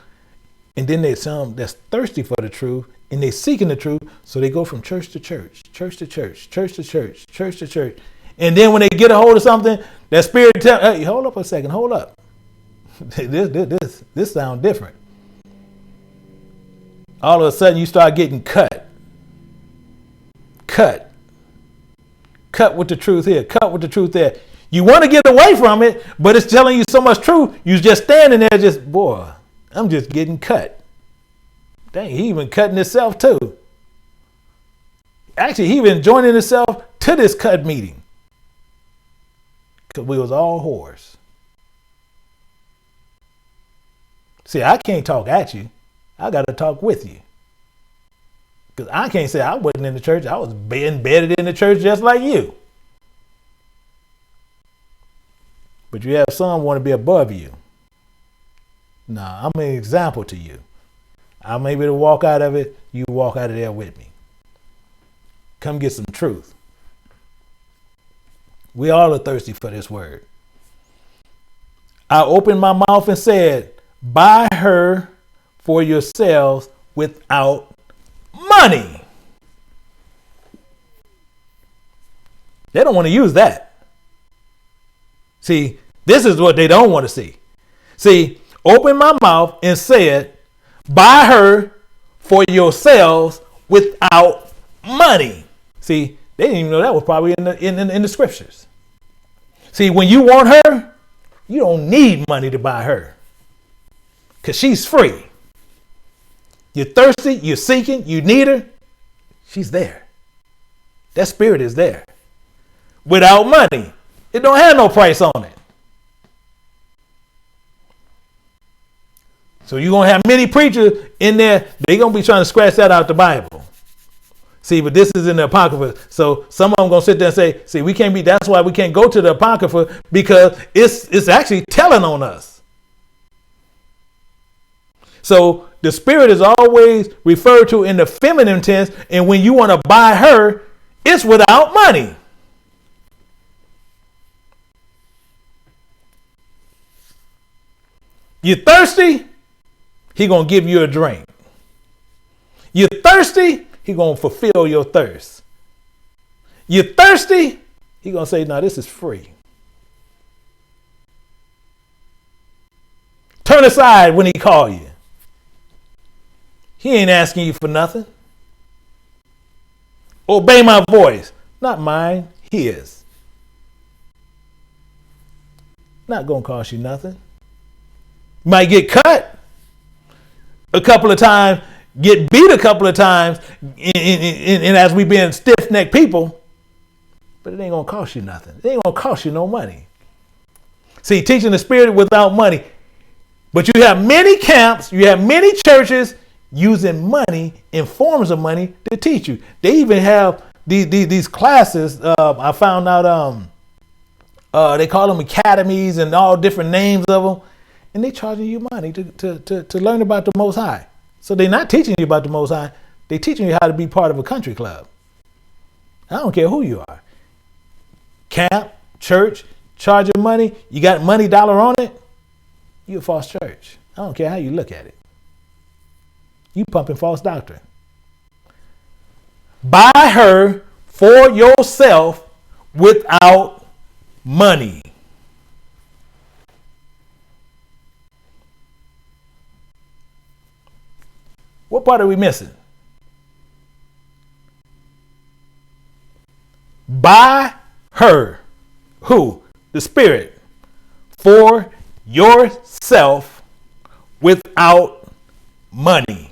and then there's some that's thirsty for the truth, and they seeking the truth, so they go from church to church, church to church, church to church, church to church. And then when they get a hold of something, that spirit tells, "Hey, hold up a second, hold up. This sounds different." All of a sudden you start getting cut with the truth here, cut with the truth there. You want to get away from it, but it's telling you so much truth. You just standing there just, boy, I'm just getting cut. Dang, he even cutting himself too. Actually, he even joining himself to this cut meeting. Because we was all whores. See, I can't talk at you. I got to talk with you. Because I can't say I wasn't in the church. I was embedded in the church just like you. But you have some want to be above you. Nah, I'm an example to you. I'm able to walk out of it. You walk out of there with me. Come get some truth. We all are thirsty for this word. I opened my mouth and said, "Buy her for yourselves without money." They don't want to use that. See, this is what they don't want to see. See, open my mouth and said, "Buy her for yourselves without money." See, they didn't even know that was probably in the scriptures. See, when you want her, you don't need money to buy her, because she's free. You're thirsty, you're seeking, you need her. She's there. That spirit is there. Without money, it don't have no price on it. So you're going to have many preachers in there. They're going to be trying to scratch that out the Bible. See, but this is in the Apocrypha. So some of them going to sit there and say, see, that's why we can't go to the Apocrypha, because it's actually telling on us. So the spirit is always referred to in the feminine tense. And when you want to buy her, it's without money. You thirsty? He going to give you a drink. You're thirsty, he going to fulfill your thirst. You're thirsty, he going to say, no, this is free. Turn aside when he call you. He ain't asking you for nothing. Obey my voice. Not mine, his. Not going to cost you nothing. Might get cut a couple of times, get beat a couple of times, and as we being stiff-necked people, but it ain't going to cost you nothing. It ain't going to cost you no money. See, teaching the Spirit without money. But you have many camps, you have many churches using money in forms of money to teach you. They even have these classes. I found out they call them academies and all different names of them. And they charging you money to learn about the Most High. So they're not teaching you about the Most High. They're teaching you how to be part of a country club. I don't care who you are. Camp, church, charging money. You got money dollar on it. You a false church. I don't care how you look at it. You pumping false doctrine. Buy her for yourself without money. What part are we missing? Buy her, who? The Spirit, for yourself without money.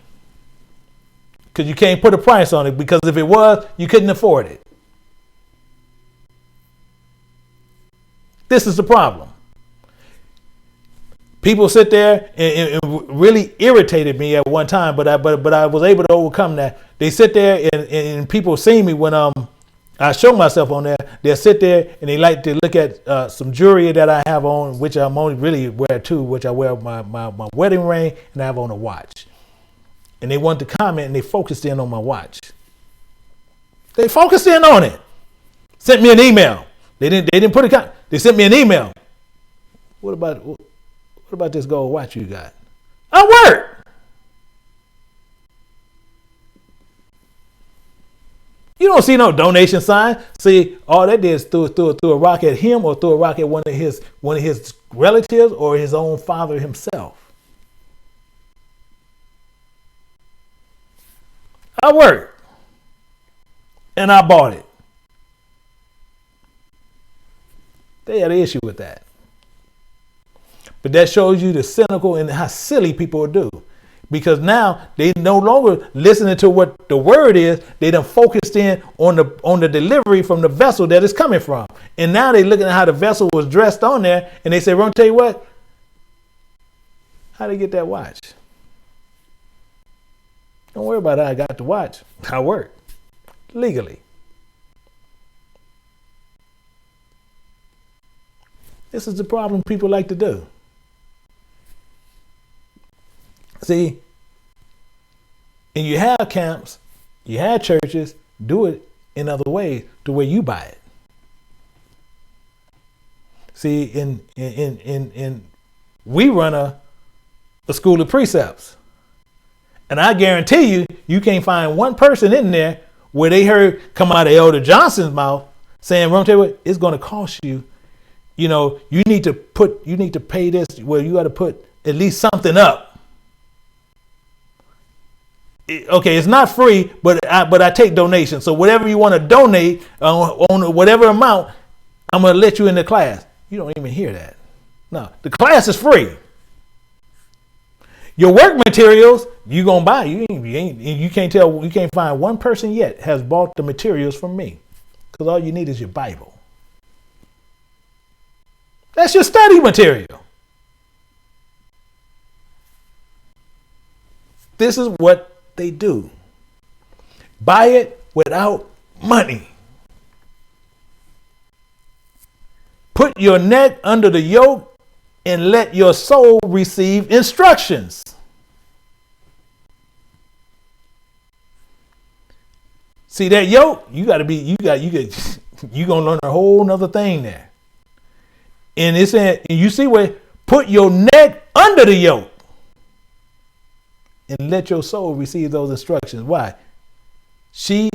Because you can't put a price on it, because if it was, you couldn't afford it. This is the problem. People sit there and really irritated me at one time, but I was able to overcome that. They sit there and people see me when I show myself on there. They'll sit there and they like to look at some jewelry that I have on, which I'm only really wear two, which I wear my wedding ring and I have on a watch. And they want to comment and they focused in on my watch. They focused in on it. Sent me an email. They didn't put a they sent me an email. What about this gold watch you got? I work. You don't see no donation sign. See, all that did is threw a rock at him or threw a rock at one of his relatives or his own father himself. I work. And I bought it. They had an issue with that. But that shows you the cynical and how silly people do. Because now they no longer listening to what the word is. They done focused in on the delivery from the vessel that it's coming from. And now they looking at how the vessel was dressed on there. And they say, "Ron, tell you what, how they get that watch? Don't worry about how I got the watch. I work legally." This is the problem people like to do. See, and you have camps, you have churches, do it in other ways to where you buy it. See, in we run a school of precepts. And I guarantee you can't find one person in there where they heard come out of Elder Johnson's mouth saying, "Ron, tell you what, it's going to cost you. You know, you need to pay this. Well, you got to put at least something up." Okay, it's not free, but I take donations. So whatever you want to donate on whatever amount, I'm going to let you in the class. You don't even hear that. No, the class is free. Your work materials, you going to buy. You can't find one person yet has bought the materials from me. Because all you need is your Bible. That's your study material. This is what they do. Buy it without money. Put your neck under the yoke and let your soul receive instructions. See that yoke? You gonna learn a whole nother thing there. And it's saying, and you see where put your neck under the yoke and let your soul receive those instructions. Why? She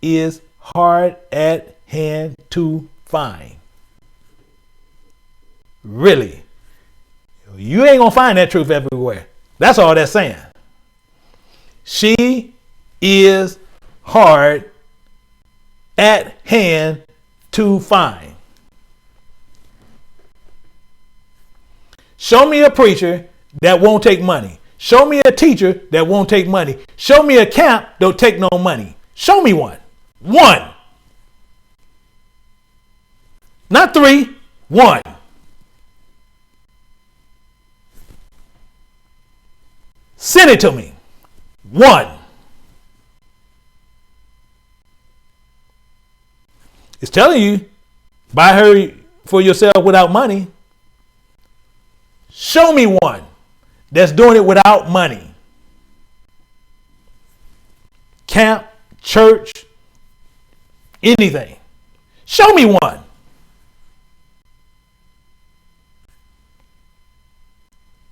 is hard at hand to find. Really. You ain't going to find that truth everywhere. That's all that's saying. She is hard at hand to find. Show me a preacher that won't take money. Show me a teacher that won't take money. Show me a camp that don't take no money. Show me one. One. Not three. One. Send it to me. One. It's telling you, buy her for yourself without money. Show me one that's doing it without money. Camp, church, anything. Show me one.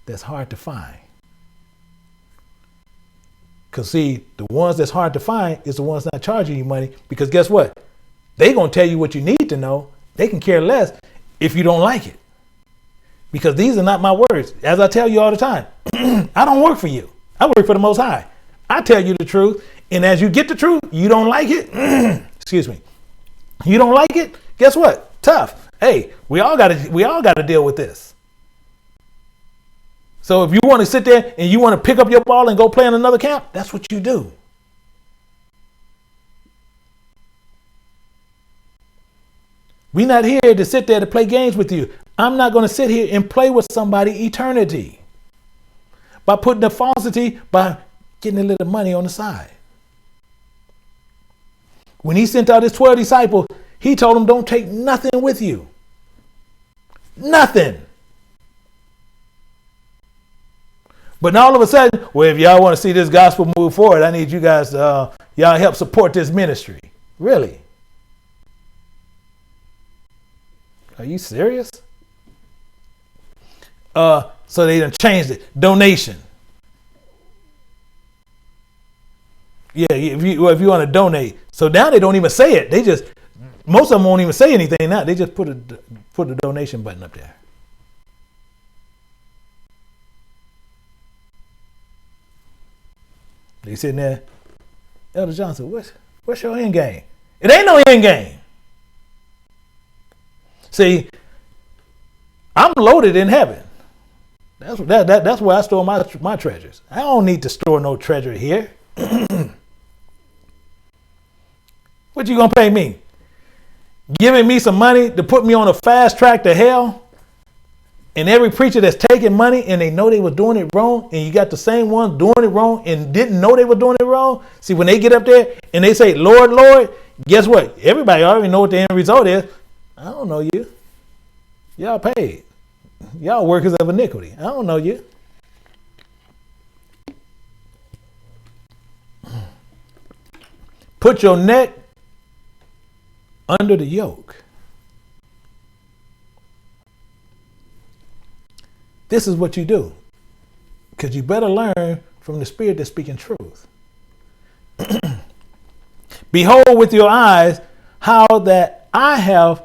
That's hard to find. Because see, the ones that's hard to find is the ones not charging you money. Because guess what? They going to tell you what you need to know. They can care less if you don't like it. Because these are not my words. As I tell you all the time, I don't work for you. I work for the Most High. I tell you the truth. And as you get the truth, you don't like it. Excuse me. You don't like it. Guess what? Tough. Hey, we all got to deal with this. So if you want to sit there and you want to pick up your ball and go play in another camp, that's what you do. We're not here to sit there to play games with you. I'm not going to sit here and play with somebody eternity by putting the falsity, by getting a little money on the side. When he sent out his 12 disciples, he told them, don't take nothing with you. Nothing. But now all of a sudden, well, if y'all want to see this gospel move forward, I need you guys, y'all help support this ministry. Really? Are you serious? So they done changed it. Donation. Yeah, if you want to donate. So now they don't even say it. They just, most of them won't even say anything now. They just put the donation button up there. They sitting there, Elder Johnson, what's your end game? It ain't no end game. See, I'm loaded in heaven. That's where I store my treasures. I don't need to store no treasure here. What you gonna pay me? Giving me some money to put me on a fast track to hell? And every preacher that's taking money and they know they were doing it wrong, and you got the same ones doing it wrong and didn't know they were doing it wrong. See, when they get up there and they say, Lord, Lord, guess what? Everybody already know what the end result is. I don't know you. Y'all paid. Y'all workers of iniquity. I don't know you. Put your neck under the yoke. This is what you do. Because you better learn from the spirit that's speaking truth. Behold with your eyes how that I have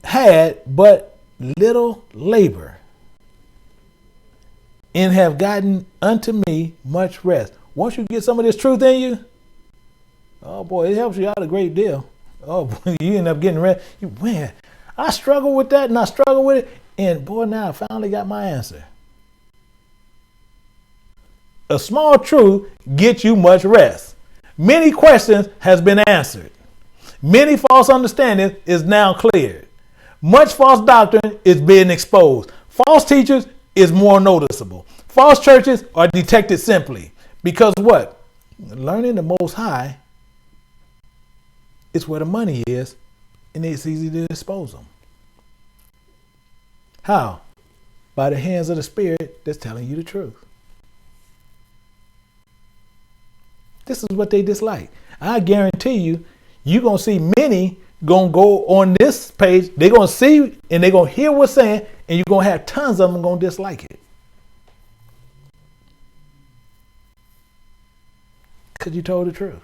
had but little labor, and have gotten unto me much rest. Once you get some of this truth in you, oh boy, it helps you out a great deal. Oh boy, you end up getting rest. Man, I struggle with that and I struggle with it. And boy, now I finally got my answer. A small truth gets you much rest. Many questions has been answered. Many false understandings is now cleared. Much false doctrine is being exposed. False teachers is more noticeable. False churches are detected simply. Because what? Learning the Most High is where the money is, and it's easy to dispose them. How? By the hands of the Spirit that's telling you the truth. This is what they dislike. I guarantee you, you're going to see many going to go on this page. They're going to see and they're going to hear what's saying, and you're going to have tons of them going to dislike it. Because you told the truth.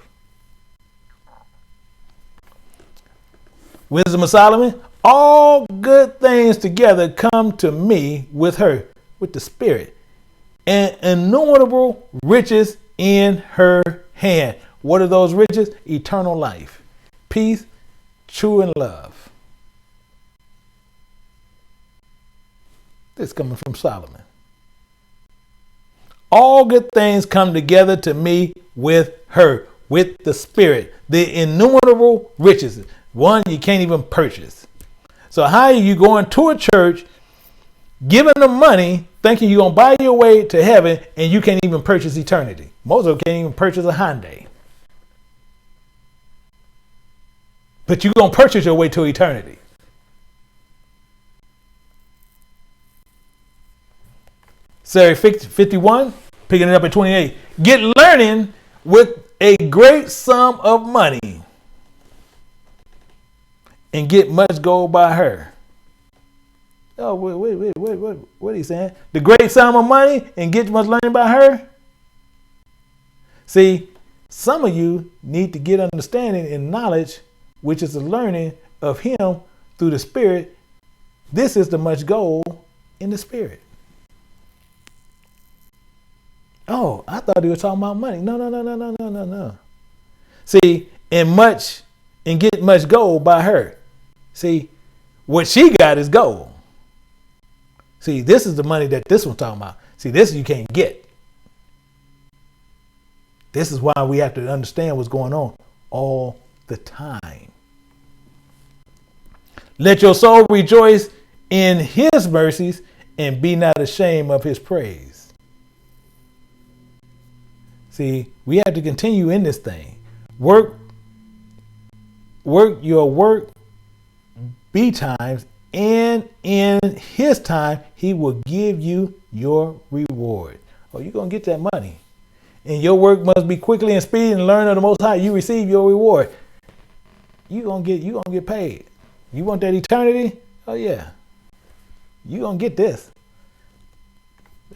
Wisdom of Solomon, all good things together come to me with her, with the Spirit, and innumerable riches in her hand. What are those riches? Eternal life, peace, true and love. This is coming from Solomon. All good things come together to me with her, with the Spirit, the innumerable riches. One you can't even purchase. So how are you going to a church, giving them money, thinking you're going to buy your way to heaven, and you can't even purchase eternity? Most of them can't even purchase a Hyundai. But you're going to purchase your way to eternity. Survey 51, picking it up at 28. Get learning with a great sum of money and get much gold by her. Oh, wait, what are you saying? The great sum of money and get much learning by her? See, some of you need to get understanding and knowledge, which is the learning of him through the Spirit. This is the much gold in the Spirit. Oh, I thought he was talking about money. No. See, and get much gold by her. See, what she got is gold. See, this is the money that this one's talking about. See, this you can't get. This is why we have to understand what's going on all the time. Let your soul rejoice in his mercies and be not ashamed of his praise. See, we have to continue in this thing. Work your work be times, and in his time, he will give you your reward. Oh, you're going to get that money. And your work must be quickly and speedy and learn of the Most High. You receive your reward. You're going to get paid. You want that eternity? Oh, yeah. You're going to get this.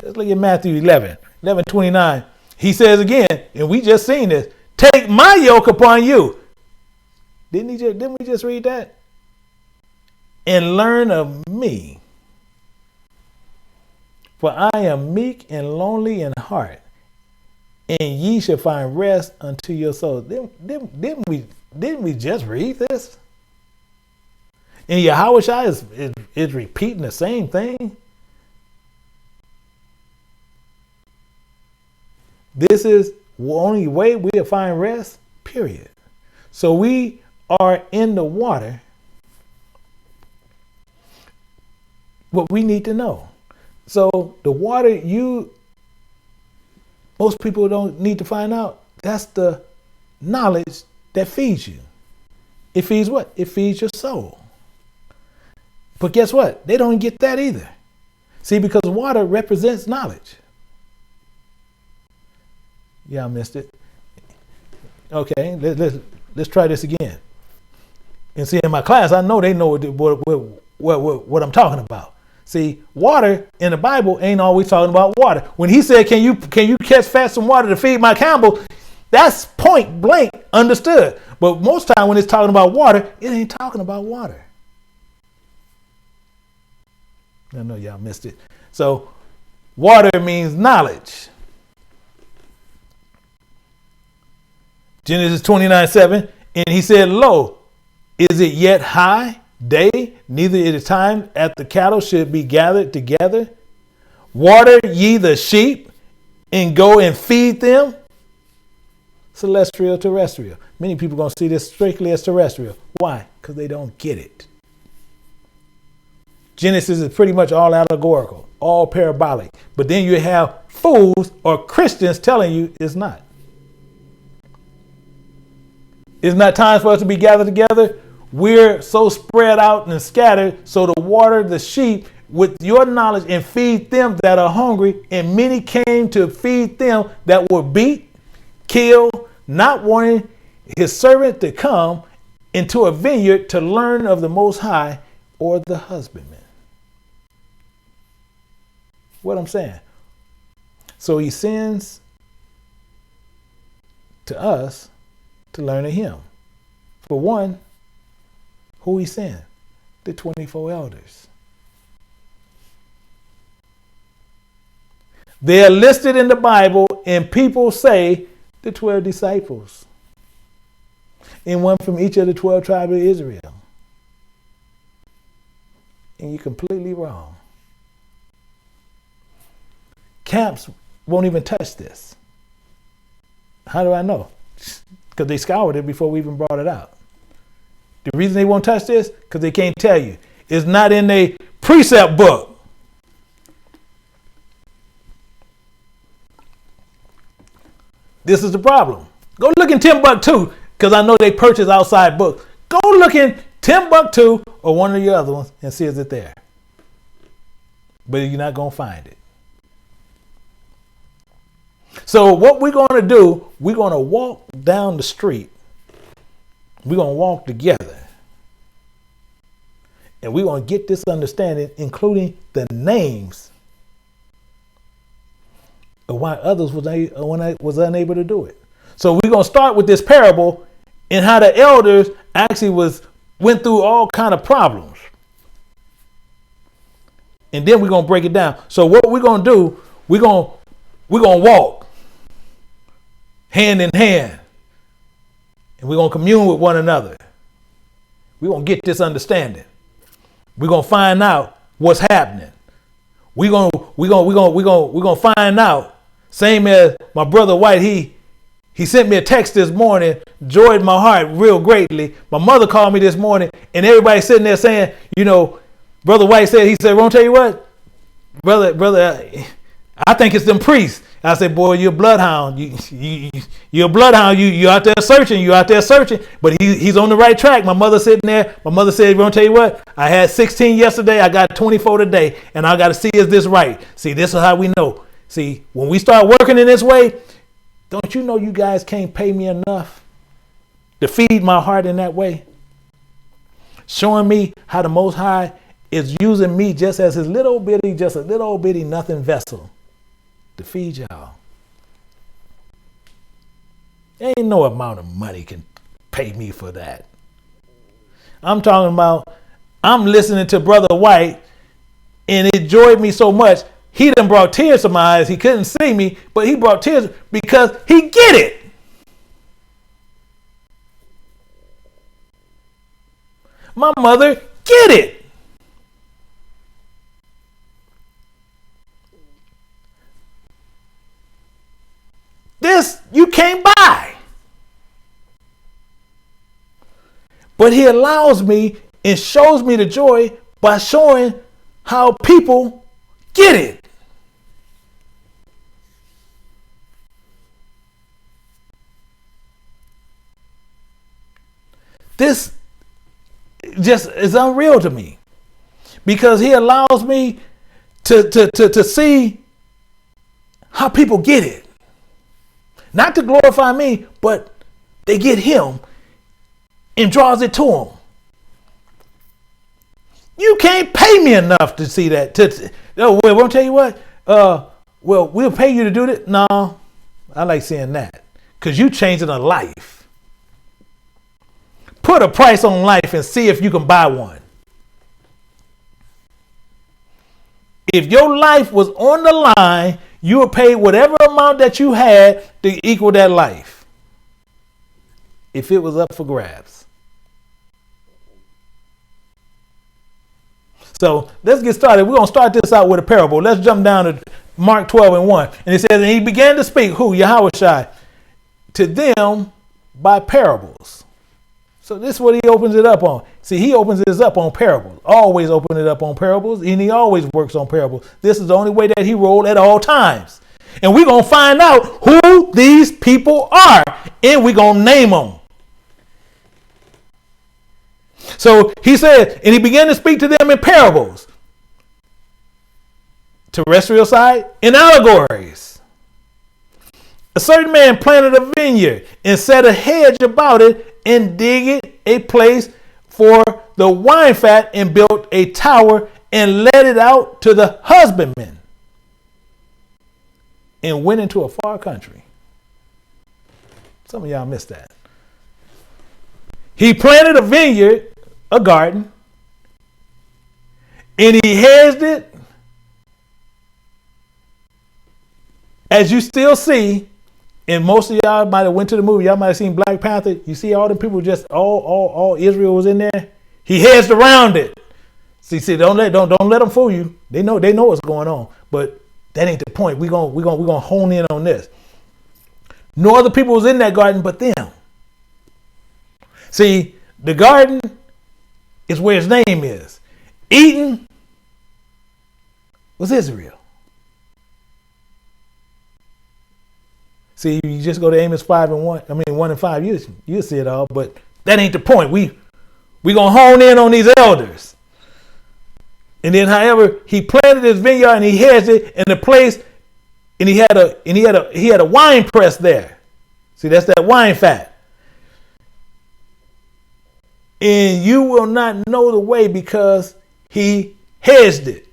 Let's look at Matthew 11:29. He says again, and we just seen this, take my yoke upon you. Didn't we just read that? And learn of me. For I am meek and lonely in heart, and ye shall find rest unto your souls. Didn't we just read this? And Yahushua is repeating the same thing. This is the only way we'll find rest, period. So we are in the water. What we need to know. So the water most people don't need to find out. That's the knowledge that feeds you. It feeds what? It feeds your soul. But guess what? They don't get that either. See, because water represents knowledge. Yeah, I missed it. Okay, let's try this again. And see, in my class, I know they know what I'm talking about. See, water in the Bible ain't always talking about water. When he said, can you catch fast some water to feed my camel? That's point blank understood. But most time when it's talking about water, it ain't talking about water. I know y'all missed it. So water means knowledge. Genesis 29:7, and he said, lo, is it yet high day? Neither it is time that the cattle should be gathered together. Water ye the sheep and go and feed them. Celestial, terrestrial. Many people are going to see this strictly as terrestrial. Why? Because they don't get it. Genesis is pretty much all allegorical, all parabolic. But then you have fools or Christians telling you it's not. It's not time for us to be gathered together. We're so spread out and scattered. So to water the sheep with your knowledge and feed them that are hungry. And many came to feed them that were beat, killed, not wanting his servant to come into a vineyard to learn of the Most High or the husbandman. What I'm saying. So he sends to us to learn of him. For one, who he sent? The 24 elders. They are listed in the Bible, and people say the 12 disciples. And one from each of the 12 tribes of Israel. And you're completely wrong. Camps won't even touch this. How do I know? Because they scoured it before we even brought it out. The reason they won't touch this, because they can't tell you. It's not in a precept book. This is the problem. Go look in Timbuktu, because I know they purchase outside books. Go look in Timbuktu or one of the other ones and see is it there. But you're not going to find it. So what we're going to do, we're going to walk down the street. We're going to walk together. And we're going to get this understanding, including the names of why others was unable to do it. So we're going to start with this parable and how the elders actually went through all kind of problems. And then we're going to break it down. So what we're going to do, we're going to walk hand in hand. And we're going to commune with one another. We're going to get this understanding. We're going to find out what's happening. We're going to find out. Same as my brother White, he sent me a text this morning, joyed my heart real greatly. My mother called me this morning, and everybody sitting there saying, Brother White said, he said, "Won't tell you what, brother, I think it's them priests." I said, "Boy, you're a bloodhound. You're a bloodhound. You out there searching. You out there searching." But he's on the right track. My mother sitting there. My mother said, "Won't tell you what, I had 16 yesterday. I got 24 today, and I got to see is this right. See, this is how we know. See, when we start working in this way, don't you know you guys can't pay me enough to feed my heart in that way? Showing me how the Most High is using me just as his little bitty nothing vessel to feed y'all. Ain't no amount of money can pay me for that. I'm talking about, I'm listening to Brother White, and it joyed me so much. He done brought tears to my eyes. He couldn't see me, but he brought tears because he get it. My mother get it. This you can't buy. But he allows me and shows me the joy by showing how people get it. This just is unreal to me because he allows me to see how people get it. Not to glorify me, but they get him and draws it to him. You can't pay me enough to see that. Won't tell you what. We'll pay you to do that. No, I like seeing that because you changing a life. Put a price on life and see if you can buy one. If your life was on the line, you would pay whatever amount that you had to equal that life. If it was up for grabs. So let's get started. We're going to start this out with a parable. Let's jump down to Mark 12:1. And it says, and he began to speak, who? Yahushua, to them by parables. So this is what he opens it up on. See, he opens this up on parables. Always open it up on parables. And he always works on parables. This is the only way that he rolled at all times. And we're going to find out who these people are. And we're going to name them. So he said, and he began to speak to them in parables. Terrestrial side, in allegories. A certain man planted a vineyard and set a hedge about it and digged a place for the wine fat and built a tower and let it out to the husbandmen and went into a far country. Some of y'all missed that. He planted a vineyard, a garden, and he hedged it, as you still see. And most of y'all might have went to the movie. Y'all might have seen Black Panther. You see all the people, just all Israel was in there. He hedged around it. See, don't let them fool you. They know what's going on. But that ain't the point. We're gonna hone in on this. No other people was in that garden but them. See, the garden is where his name is. Eden was Israel. See, you just go to Amos 1 and 5, you'll see it all, but that ain't the point. We gonna hone in on these elders. And then, however, he planted his vineyard and he hedged it in the place, and he had a wine press there. See, that's that wine fat. And you will not know the way because he hedged it.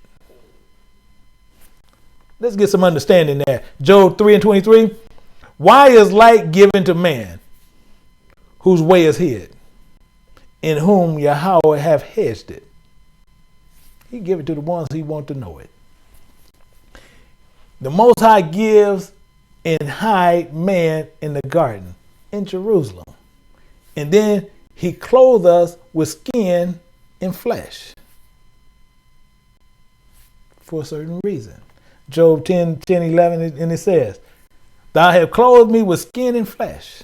Let's get some understanding there. Job 3 and 23. Why is light given to man, whose way is hid, in whom Yahweh have hedged it? He give it to the ones he want to know it. The Most High gives and hide man in the garden in Jerusalem. And then he clothes us with skin and flesh for a certain reason. Job 10:11, and it says, Thou have clothed me with skin and flesh,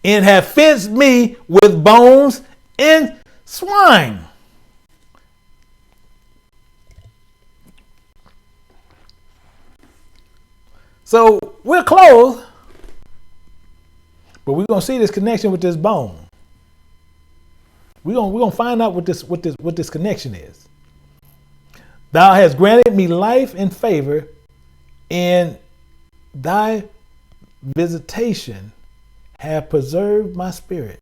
and have fenced me with bones and swine. So we're clothed, but we're gonna see this connection with this bone. We're gonna find out what this connection is. Thou hast granted me life and favor, and thy visitation have preserved my spirit.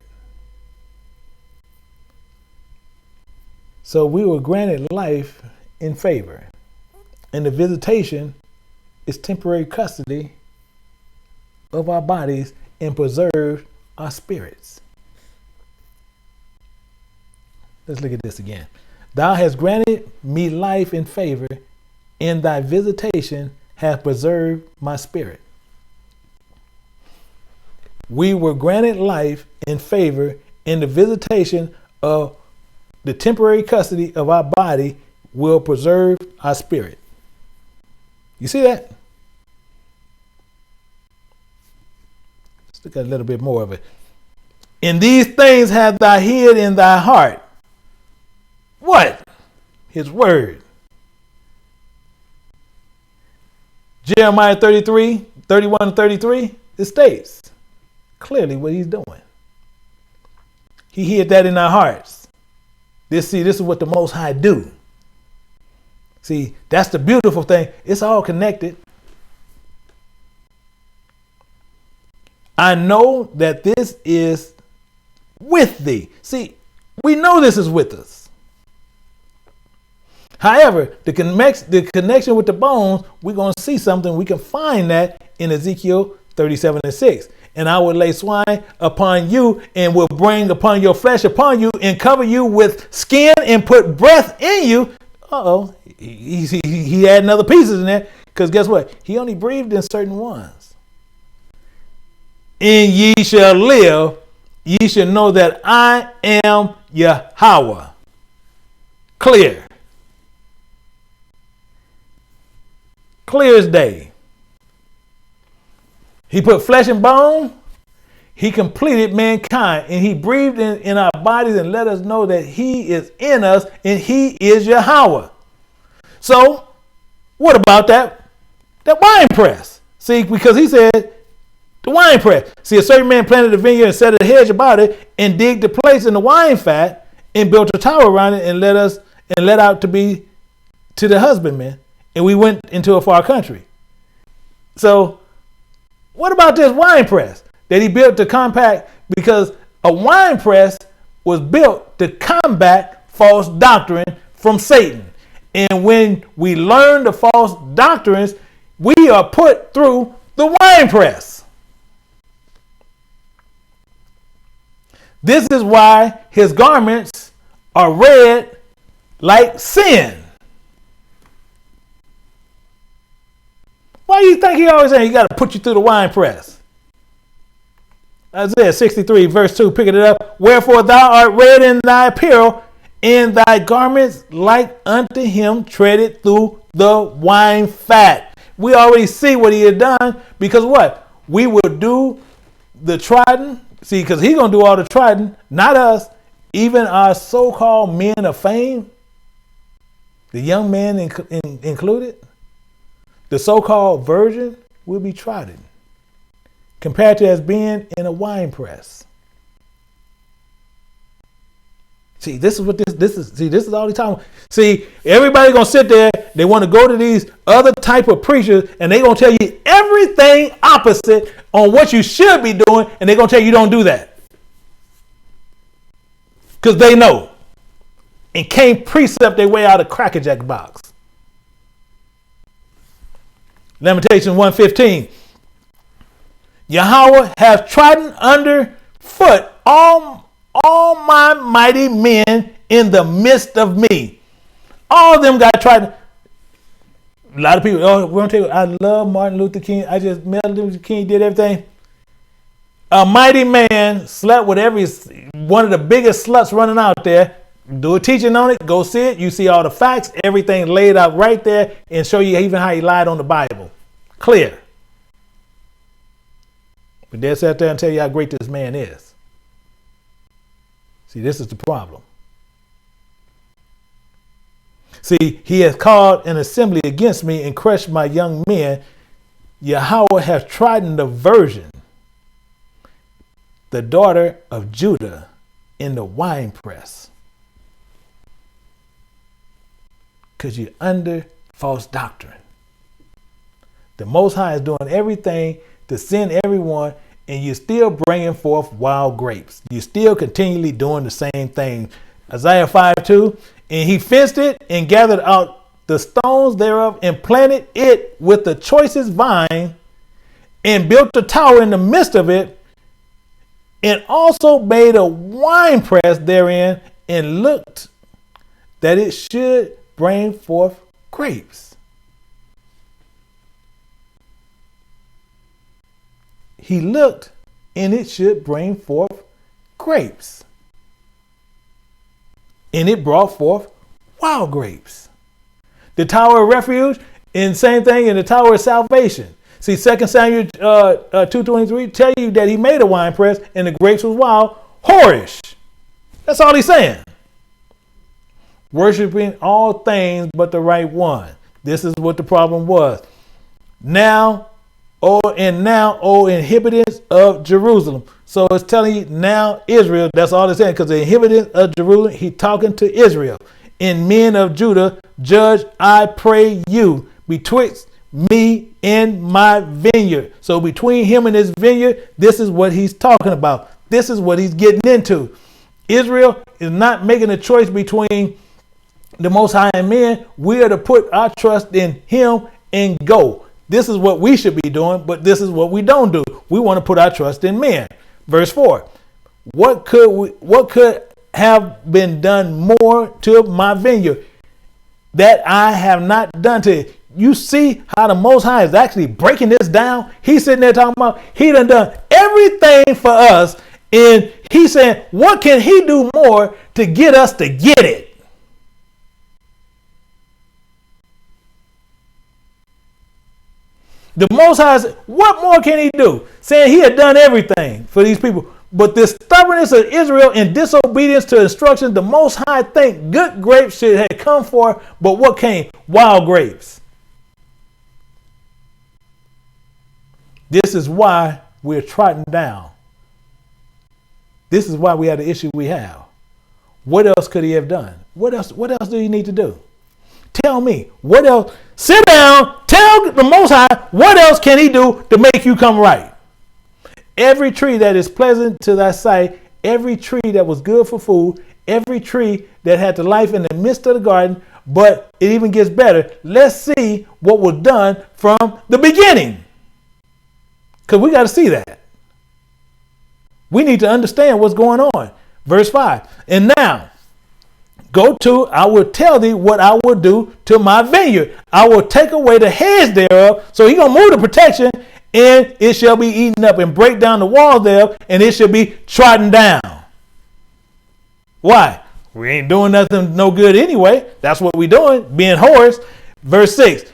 So we were granted life and favor, and the visitation is temporary custody of our bodies and preserve our spirits. Let's look at this again. Thou hast granted me life and favor, and thy visitation hath preserved my spirit. We were granted life and favor, and the visitation of the temporary custody of our body will preserve our spirit. You see that? Let's look at a little bit more of it. And these things have thou hid in thy heart. What? His word. Jeremiah 33:31-33, it states clearly what he's doing. He hid that in our hearts. This is what the Most High do. See, that's the beautiful thing. It's all connected. I know that this is with thee. See, we know this is with us. However, the connection with the bones, we're going to see something. We can find that in Ezekiel 37:6. And I will lay swine upon you, and will bring upon your flesh upon you, and cover you with skin, and put breath in you. He had other pieces in there, because guess what? He only breathed in certain ones. And ye shall live, ye shall know that I am Yahweh. Clear as day. He put flesh and bone. He completed mankind, and he breathed in our bodies and let us know that he is in us, and he is Yahweh. So what about that wine press? See, because he said the wine press. See, a certain man planted a vineyard and set a hedge about it, and digged a place in the wine fat, and built a tower around it, and let out to be to the husbandman, and we went into a far country. So what about this wine press that he built to combat? Because a wine press was built to combat false doctrine from Satan. And when we learn the false doctrines, we are put through the wine press. This is why his garments are red like sin. Why do you think he always saying he got to put you through the wine press? Isaiah 63 verse 2, picking it up. Wherefore thou art red in thy apparel, and thy garments like unto him treaded through the wine fat. We already see what he had done, because what? We will do the trodden. See, because he's going to do all the trodden, not us. Even our so-called men of fame, the young man included, the so-called virgin will be trodden, compared to as being in a wine press. See, this is what this is. See, this is all the time. See, everybody gonna sit there. They want to go to these other type of preachers, and they gonna tell you everything opposite on what you should be doing, and they gonna tell you don't do that because they know and can't precept their way out of Cracker Jack box. Lamentations 1:15. Yahweh hath trodden under foot all my mighty men in the midst of me. All of them got trodden. A lot of people, we're gonna tell you, I love Martin Luther King. Martin Luther King did everything. A mighty man slept with one of the biggest sluts running out there. Do a teaching on it, go see it. You see all the facts, everything laid out right there, and show you even how he lied on the Bible. Clear. But they'll sit there and tell you how great this man is. See, this is the problem. See, he has called an assembly against me and crushed my young men. Yahweh has trodden the virgin, the daughter of Judah, in the winepress. Because you're under false doctrine. The Most High is doing everything to send everyone, and you're still bringing forth wild grapes. You're still continually doing the same thing. Isaiah 5:2, and he fenced it and gathered out the stones thereof and planted it with the choicest vine and built a tower in the midst of it, and also made a winepress therein, and looked that it should bring forth grapes. He looked, and it should bring forth grapes. And it brought forth wild grapes. The tower of refuge, and same thing in the tower of salvation. See, 2 Samuel 2:23 tell you that he made a wine press, and the grapes was wild, whorish. That's all he's saying. Worshiping all things but the right one. This is what the problem was. Now, O inhabitants of Jerusalem. So it's telling you now Israel, that's all it's saying, because the inhabitants of Jerusalem, he talking to Israel. And men of Judah, judge, I pray you, betwixt me and my vineyard. So between him and his vineyard, this is what he's talking about. This is what he's getting into. Israel is not making a choice between the Most High and men. We are to put our trust in him and go. This is what we should be doing, but this is what we don't do. We want to put our trust in men. Verse 4. What could have been done more to my vineyard that I have not done to it? You see how the Most High is actually breaking this down. He's sitting there talking about he done everything for us, and he's saying, what can he do more to get us to get it? The Most High, what more can he do? Saying he had done everything for these people. But the stubbornness of Israel and disobedience to instructions, the Most High think good grapes should have come forth, but what came? Wild grapes. This is why we're trodden down. This is why we have the issue we have. What else could he have done? What else do you need to do? Tell me, what else? Sit down, tell the Most High, what else can he do to make you come right? Every tree that is pleasant to thy sight, every tree that was good for food, every tree that had the life in the midst of the garden, but it even gets better. Let's see what was done from the beginning. Because we got to see that. We need to understand what's going on. Verse 5. And now, I will tell thee what I will do to my vineyard. I will take away the heads thereof. So he's going to move the protection, and it shall be eaten up, and break down the walls thereof, and it shall be trodden down. Why? We ain't doing nothing no good anyway. That's what we doing, being whores. Verse 6.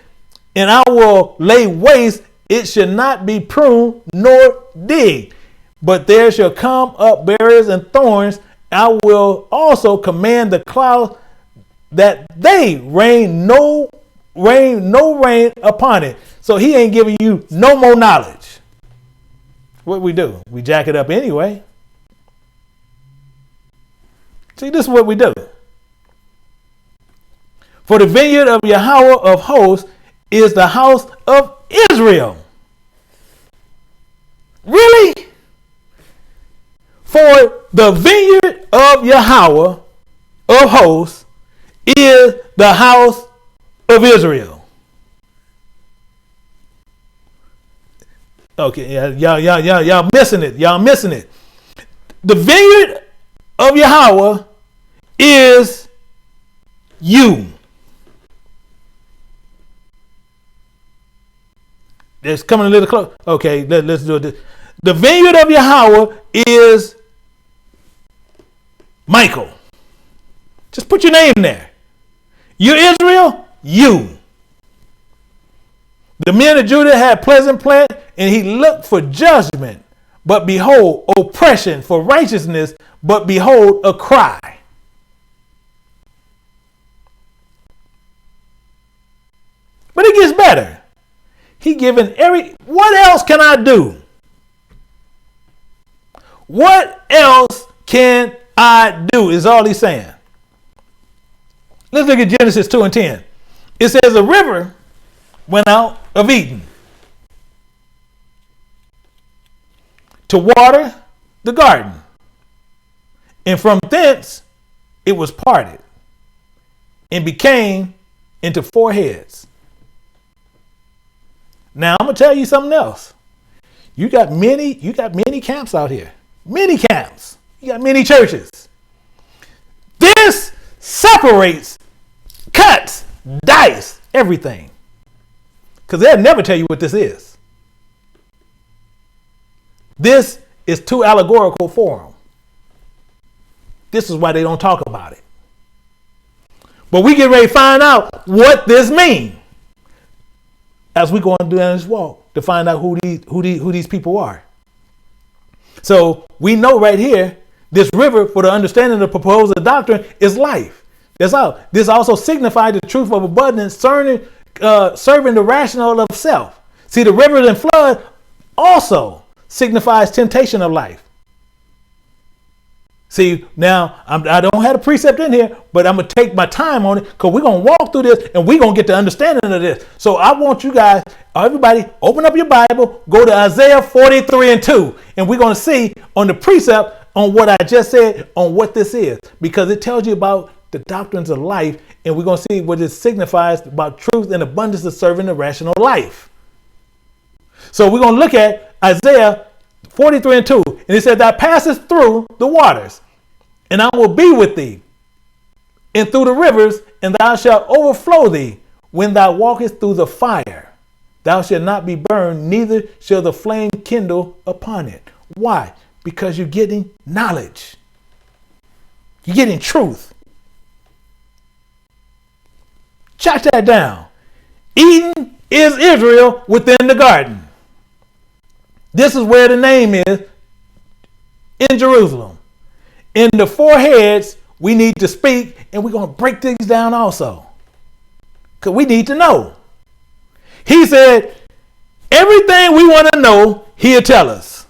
And I will lay waste, it shall not be pruned nor digged, but there shall come up berries and thorns. I will also command the clouds that they rain no rain upon it. So he ain't giving you no more knowledge. What we do? We jack it up anyway. See, this is what we do. For the vineyard of Yahweh of hosts is the house of Israel. Really? For the vineyard of Yahweh of hosts is the house of Israel. Okay, y'all missing it. Y'all missing it. The vineyard of Yahweh is you. It's coming a little close. Okay, let's do it. The vineyard of Yahweh is Michael. Just put your name there. You're Israel, you. The men of Judah had pleasant plant, and he looked for judgment, but behold, oppression, for righteousness, but behold, a cry. But it gets better. He given what else can I do? What else can I do is all he's saying. Let's look at Genesis 2 and 10. It says a river went out of Eden to water the garden. And from thence it was parted and became into 4 heads. Now I'm gonna tell you something else. You got many camps out here. Many camps. You got many churches. This separates, cuts, dice, everything. Because they'll never tell you what this is. This is too allegorical for them. This is why they don't talk about it. But we get ready to find out what this means as we go on down this walk to find out who these people are. So we know right here, this river, for the understanding of the proposed doctrine, is life. That's all. This also signified the truth of abundance, serving the rational of self. See, the river and flood also signifies temptation of life. See, now I don't have a precept in here, but I'm going to take my time on it because we're going to walk through this and we're going to get the understanding of this. So I want you guys, everybody, open up your Bible, go to Isaiah 43 and 2, and we're going to see on the precept on what I just said on what this is, because it tells you about the doctrines of life, and we're going to see what it signifies about truth and abundance of serving the rational life. So we're going to look at Isaiah 43 and 2, and it said, "Thou passest through the waters, and I will be with thee, and through the rivers, and thou shalt overflow thee. When thou walkest through the fire, thou shalt not be burned, neither shall the flame kindle upon it." Why? Because you're getting knowledge. You're getting truth. Jot that down. Eden is Israel within the garden. This is where the name is, in Jerusalem. In the 4 heads, we need to speak, and we're going to break things down also, because we need to know. He said, everything we want to know, he'll tell us.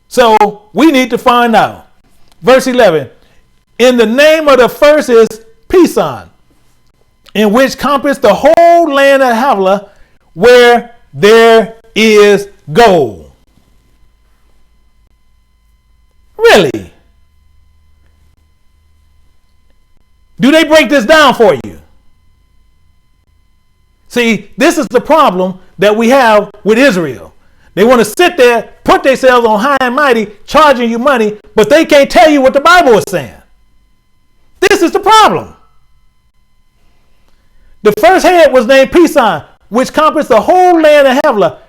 So we need to find out. Verse 11, in the name of the first is Pison, in which compass the whole land of Havilah, where there is gold. Really? Do they break this down for you? See, this is the problem that we have with Israel. They want to sit there, put themselves on high and mighty, charging you money, but they can't tell you what the Bible is saying. This is the problem. The first head was named Pison, which compassed the whole land of Havilah,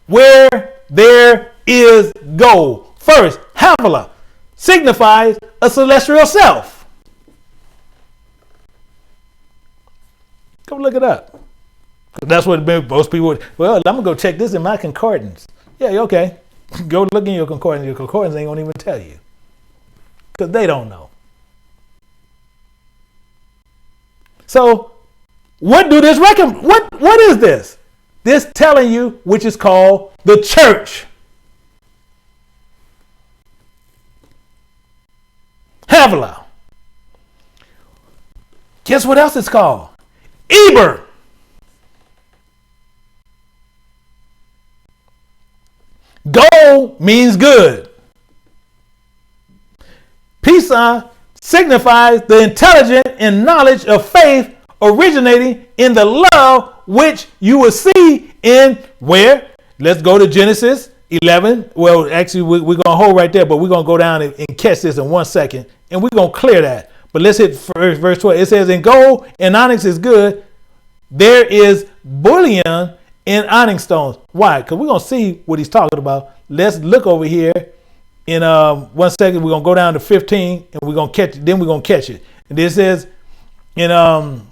where there is gold. First, Havilah signifies a celestial self. Go look it up. That's what most people would. Well, I'm going to go check this in my concordance. Yeah, okay. Go look in your concordance. Your concordance ain't going to even tell you. Because they don't know. So, what do this recommend? What is this? This telling you, which is called the church. Havilah. Guess what else it's called? Eber. Gold means good. Pison signifies the intelligence and knowledge of faith originating in the love which you will see in where? Let's go to Genesis 11. Well, actually, we're going to hold right there, but we're going to go down and catch this in 1 second, and we're going to clear that. But let's hit verse 12. It says, in gold and onyx is good. There is bullion in onyx stones. Why? Because we're going to see what he's talking about. Let's look over here in 1 second. We're going to go down to 15 and we're going to catch it. Then we're going to catch it. And it says, and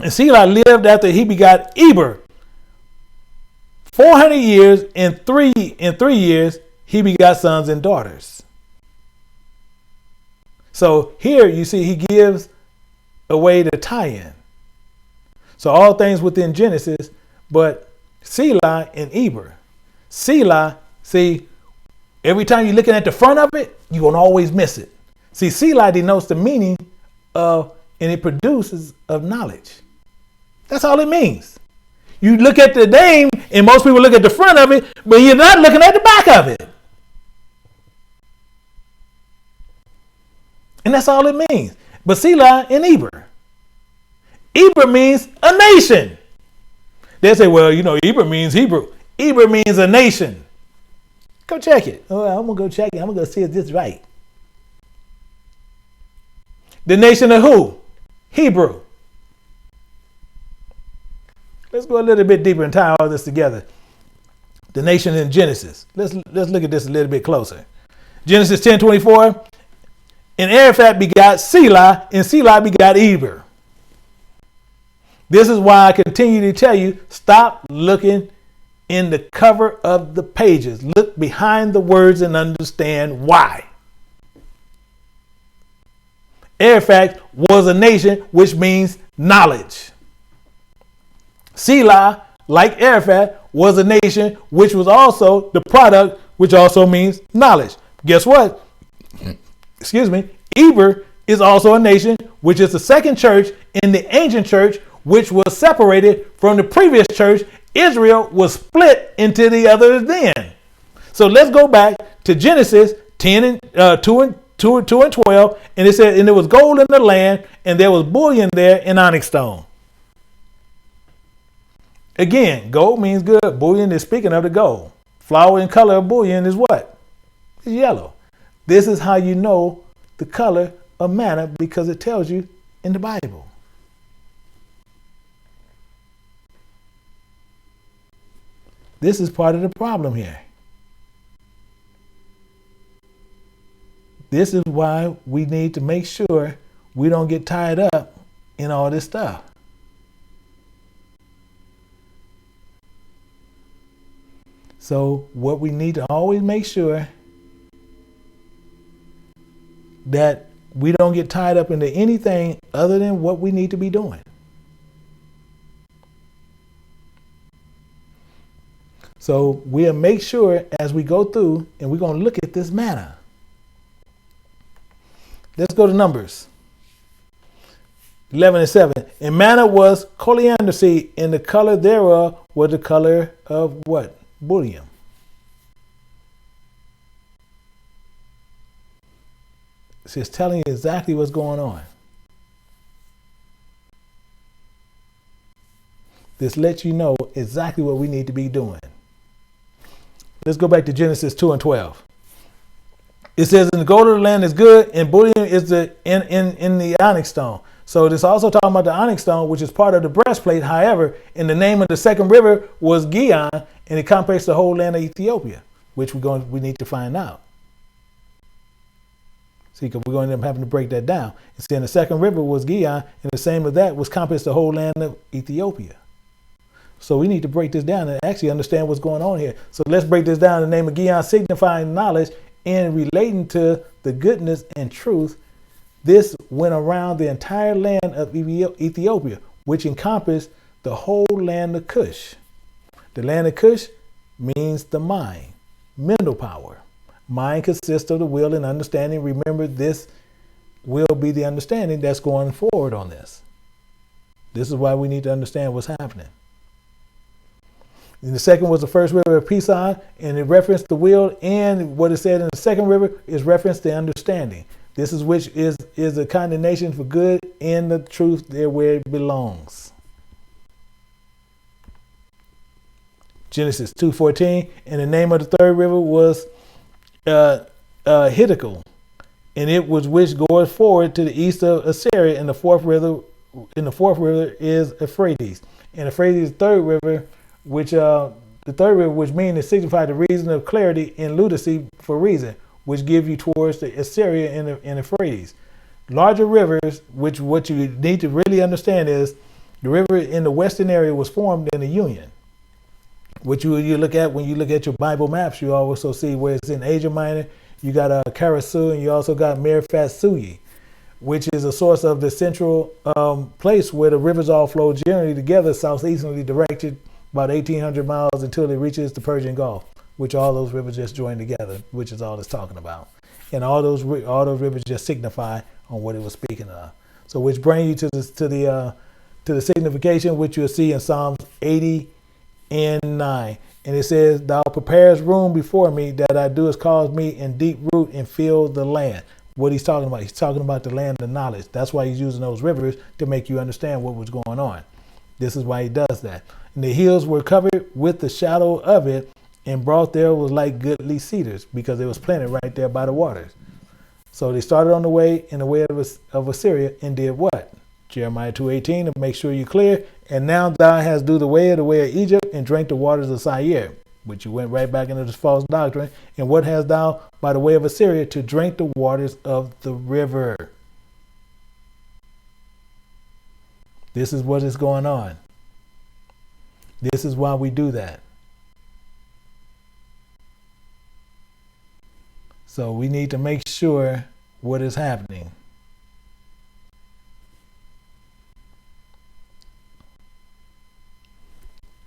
Selah lived after he begot Eber 400 years. In three years, he begot sons and daughters. So here you see he gives away the tie-in. So all things within Genesis, but Selah and Eber. Selah, see, every time you're looking at the front of it, you're going to always miss it. See, Selah denotes the meaning of, and it produces of knowledge. That's all it means. You look at the name, and most people look at the front of it, but you're not looking at the back of it. And that's all it means. But Selah and Eber. Eber means a nation. They say, well, Eber means Hebrew. Eber means a nation. Go check it. Oh, I'm going to go check it. I'm going to go see if this is right. The nation of who? Hebrew. Let's go a little bit deeper and tie all this together. The nation in Genesis. Let's look at this a little bit closer. Genesis 10:24. And Araphat begot Selah, and Selah begot Eber. This is why I continue to tell you, stop looking in the cover of the pages. Look behind the words and understand why. Araphat was a nation, which means knowledge. Selah, like Araphat, was a nation, which was also the product, which also means knowledge. Guess what? Excuse me. Eber is also a nation, which is the second church in the ancient church, which was separated from the previous church. Israel was split into the others then. So let's go back to Genesis 2 and 12. And it said, and there was gold in the land, and there was bullion there in onyx stone. Again, gold means good. Bullion is speaking of the gold. Flower and color of bullion is what? It's yellow. This is how you know the color of manna, because it tells you in the Bible. This is part of the problem here. This is why we need to make sure we don't get tied up in all this stuff. So what we need to always make sure that we don't get tied up into anything other than what we need to be doing. So we'll make sure as we go through, and we're going to look at this manna. Let's go to Numbers 11:7. And manna was coriander seed, and the color thereof was the color of what? Bullion. So it's telling you exactly what's going on. This lets you know exactly what we need to be doing. Let's go back to Genesis 2:12. It says, "And the gold of the land is good, and bullion is in the onyx stone." So this also talking about the onyx stone, which is part of the breastplate. However, in the name of the second river was Gihon, and it encompassed the whole land of Ethiopia, which we need to find out. See, because we're going to end up having to break that down. And see, the second river was Gihon, and the same of that was encompassed the whole land of Ethiopia. So we need to break this down and actually understand what's going on here. So let's break this down. The name of Gihon signifying knowledge and relating to the goodness and truth. This went around the entire land of Ethiopia, which encompassed the whole land of Cush. The land of Cush means the mind, mental power. Mind consists of the will and understanding. Remember, this will be the understanding that's going forward on this. This is why we need to understand what's happening. And the second was the first river of Pison, and it referenced the will, and what it said in the second river is referenced the understanding. This is which is a condemnation for good and the truth there where it belongs. Genesis 2:14, and the name of the third river was Hiddekel, and it was which goes forward to the east of Assyria, and the fourth river is Euphrates. And Euphrates is the third river, which means to signify the reason of clarity and lucidity for reason, which give you towards the Assyria and Euphrates. Larger rivers, which what you need to really understand is the river in the western area was formed in the Union. What you look at when you look at your Bible maps, you also see where it's in Asia Minor, you got Karasu, and you also got Merifat Suyi, which is a source of the central place where the rivers all flow generally together, southeasterly directed about 1,800 miles until it reaches the Persian Gulf, which all those rivers just join together, which is all it's talking about. And all those rivers just signify on what it was speaking of. So which bring you to the signification which you'll see in Psalms 80:9. And it says, "Thou preparest room before me, that I do is cause me in deep root and fill the land." What he's talking about, he's talking about the land of knowledge. That's why he's using those rivers to make you understand what was going on. This is why he does that. And the hills were covered with the shadow of it, and brought there was like goodly cedars, because it was planted right there by the waters. So they started on the way in the way of Assyria, and did what? Jeremiah 2:18, to make sure you're clear. "And now thou hast do the way of Egypt, and drink the waters of Syre," which you went right back into this false doctrine. "And what hast thou by the way of Assyria? To drink the waters of the river." This is what is going on. This is why we do that. So we need to make sure what is happening.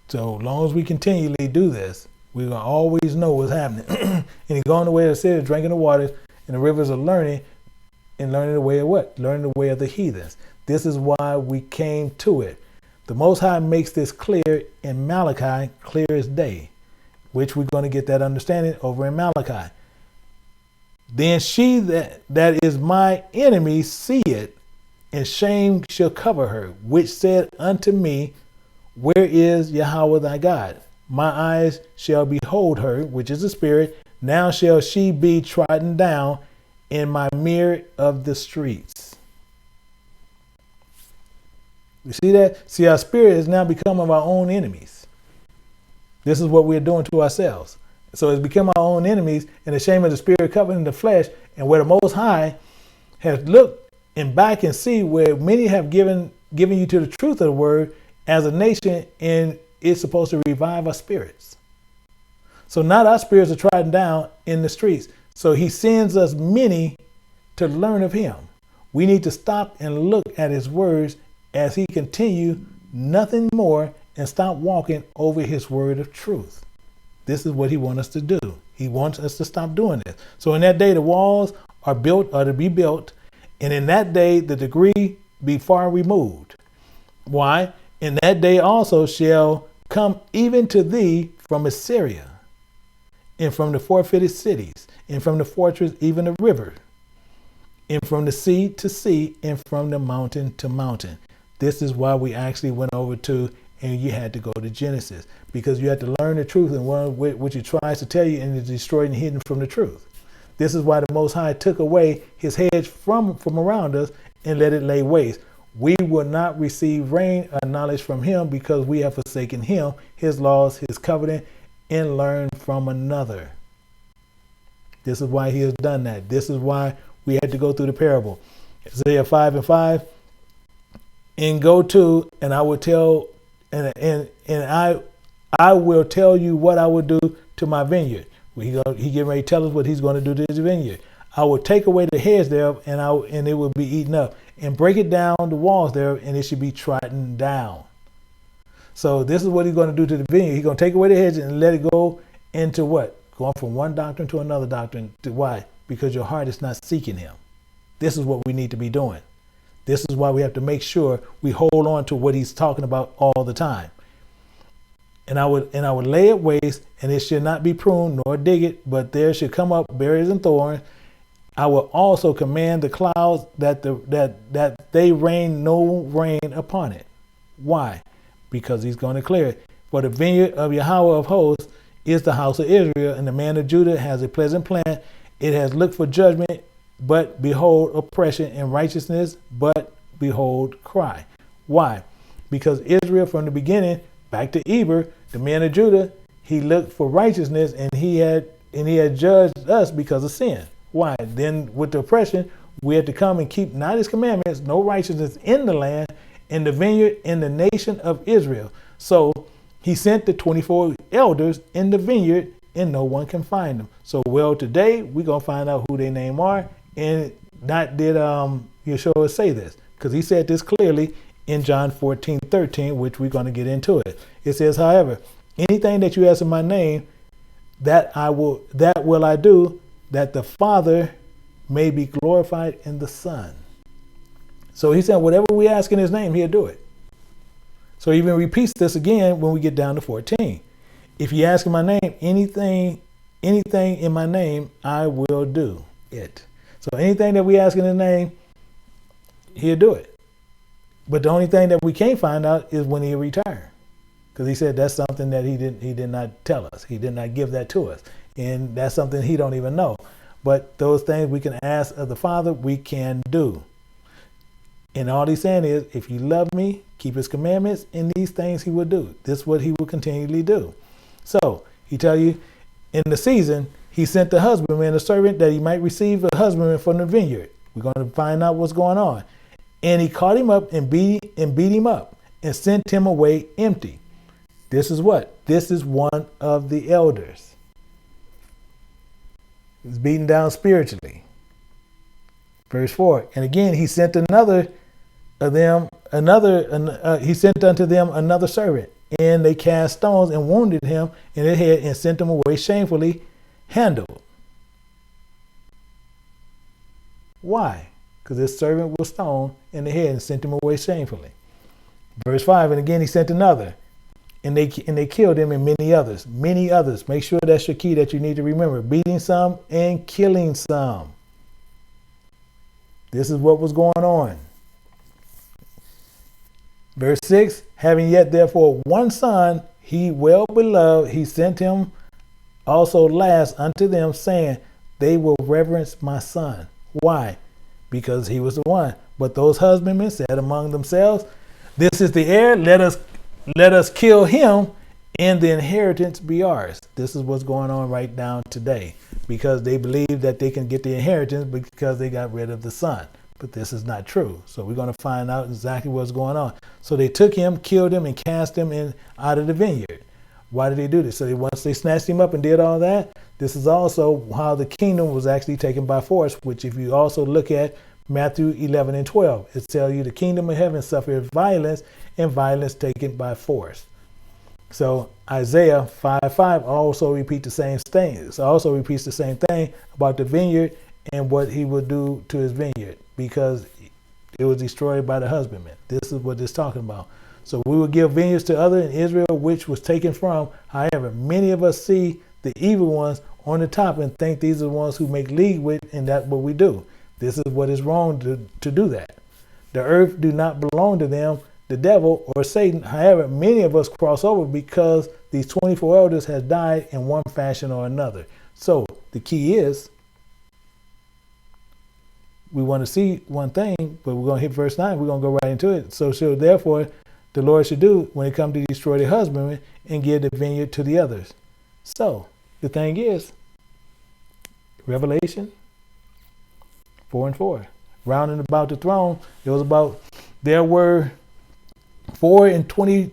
So as long as we continually do this, we're going to always know what's happening. And he's going the way of the city, drinking the waters, and the rivers are learning, and learning the way of what? Learning the way of the heathens. This is why we came to it. The Most High makes this clear in Malachi, clear as day, which we're going to get that understanding over in Malachi. "Then she that is my enemy see it, and shame shall cover her, which said unto me, Where is Yahweh thy God? My eyes shall behold her," which is the spirit. "Now shall she be trodden down in my mirror of the streets." You see that? See, our spirit has now become of our own enemies. This is what we're doing to ourselves. So it's become our own enemies, and the shame of the spirit covering the flesh, and where the Most High has looked and back and see where many have given you to the truth of the word as a nation, and it's supposed to revive our spirits. So not our spirits are trodden down in the streets. So he sends us many to learn of him. We need to stop and look at his words as he continue nothing more, and stop walking over his word of truth. This is what he wants us to do. He wants us to stop doing this. So in that day, the walls are to be built. And in that day, the degree be far removed. Why? In that day also shall come even to thee from Assyria, and from the fortified cities, and from the fortress, even the river, and from the sea to sea, and from the mountain to mountain. This is why we actually went over to and you had to go to Genesis, because you had to learn the truth, and one which it tries to tell you and is destroyed and hidden from the truth. This is why the Most High took away his hedge from around us and let it lay waste. We will not receive rain or knowledge from him, because we have forsaken him, his laws, his covenant, and learned from another. This is why he has done that. This is why we had to go through the parable. Isaiah 5:5. And go to, and I will tell, and I will tell you what I will do to my vineyard. He getting ready to tell us what he's going to do to his vineyard. I will take away the hedge thereof, and it will be eaten up, and break it down the walls thereof, and it should be trodden down. So this is what he's going to do to the vineyard. He's going to take away the hedge and let it go into what? Going from one doctrine to another doctrine. Why? Because your heart is not seeking him. This is what we need to be doing. This is why we have to make sure we hold on to what he's talking about all the time. And I would lay it waste, and it should not be pruned nor dig it, but there should come up berries and thorns. I will also command the clouds that they rain no rain upon it. Why? Because he's going to clear it. For the vineyard of Yahweh of hosts is the house of Israel, and the man of Judah has a pleasant plan. It has looked for judgment, but behold oppression, and righteousness, but behold cry. Why? Because Israel from the beginning, back to Eber, the man of Judah, he looked for righteousness, and he had judged us because of sin. Why? Then with the oppression, we had to come and keep not his commandments, no righteousness in the land, in the vineyard, in the nation of Israel. So he sent the 24 elders in the vineyard, and no one can find them. So well, today we're gonna find out who their name are. And not did Yeshua say this, because he said this clearly in John 14:13, which we're going to get into it. It says, however, anything that you ask in my name, that will I do, that the Father may be glorified in the Son. So he said, whatever we ask in his name, he'll do it. So he even repeats this again when we get down to 14. If you ask in my name, anything in my name, I will do it. So anything that we ask in his name, he'll do it. But the only thing that we can't find out is when he retires. Because he said that's something that he did not tell us. He did not give that to us. And that's something he don't even know. But those things we can ask of the Father, we can do. And all he's saying is, if you love me, keep his commandments, and these things he will do. This is what he will continually do. So he tell you, in the season, he sent the husbandman, a servant, that he might receive a husbandman from the vineyard. We're going to find out what's going on. And he caught him up and beat him up and sent him away empty. This is what? This is one of the elders. He's beaten down spiritually. Verse 4. And again, he sent another of them, he sent unto them another servant. And they cast stones and wounded him in the head and sent him away shamefully handled. Why? Because this servant was stoned in the head and sent him away shamefully. Verse 5. And again he sent another, and they killed him, and many others. Many others. Make sure that's your key that you need to remember. Beating some and killing some. This is what was going on. Verse 6. Having yet therefore one son, he well beloved, he sent him also last unto them, saying, they will reverence my son. Why? Because he was the one. But those husbandmen said among themselves, this is the heir, let us kill him, and the inheritance be ours. This is what's going on right now today, because they believe that they can get the inheritance because they got rid of the son. But this is not true. So we're going to find out exactly what's going on. So they took him, killed him, and cast him out of the vineyard. Why did they do this? So once they snatched him up and did all that, this is also how the kingdom was actually taken by force, which if you also look at Matthew 11 and 12, it tells you the kingdom of heaven suffered violence, and violence taken by force. So Isaiah 5:5 also repeats the same thing. It also repeats the same thing about the vineyard and what he would do to his vineyard, because it was destroyed by the husbandman. This is what it's talking about. So we will give vineyards to others in Israel, which was taken from. However, many of us see the evil ones on the top and think these are the ones who make league with, and that's what we do. This is what is wrong to do that. The earth do not belong to them, the devil or Satan. However, many of us cross over because these 24 elders have died in one fashion or another. So the key is, we want to see one thing, but we're going to hit verse 9. We're going to go right into it. So therefore, the Lord should do when it comes to destroy the husbandman and give the vineyard to the others. So the thing is, Revelation 4:4. Rounding about the throne, there were 4 and 20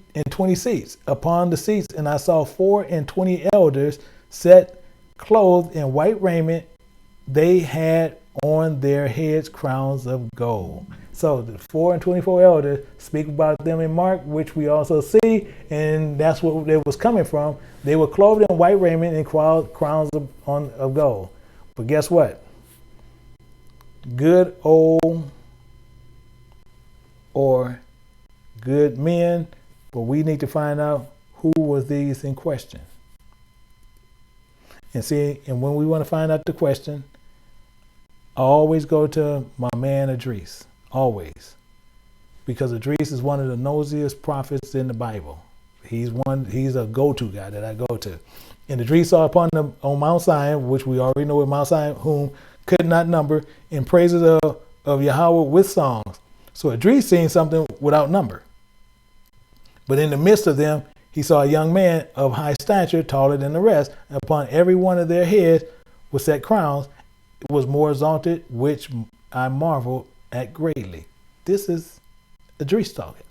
seats upon the seats, and I saw 4 and 20 elders set clothed in white raiment. They had on their heads crowns of gold. So the 4 and 24 elders speak about them in Mark, which we also see, and that's what it was coming from. They were clothed in white raiment and crowns of gold. But guess what? Good old or good men, but we need to find out who was these in question. And when we want to find out the question, I always go to my man Idris, always, because Idris is one of the nosiest prophets in the Bible. He's a go-to guy that I go to. And Idris saw on Mount Zion, which we already know at Mount Zion, whom could not number, in praises of Yahweh with songs. So Idris seen something without number. But in the midst of them, he saw a young man of high stature, taller than the rest. And upon every one of their heads was set crowns. It was more exalted, which I marveled at greatly. This is Idris talking.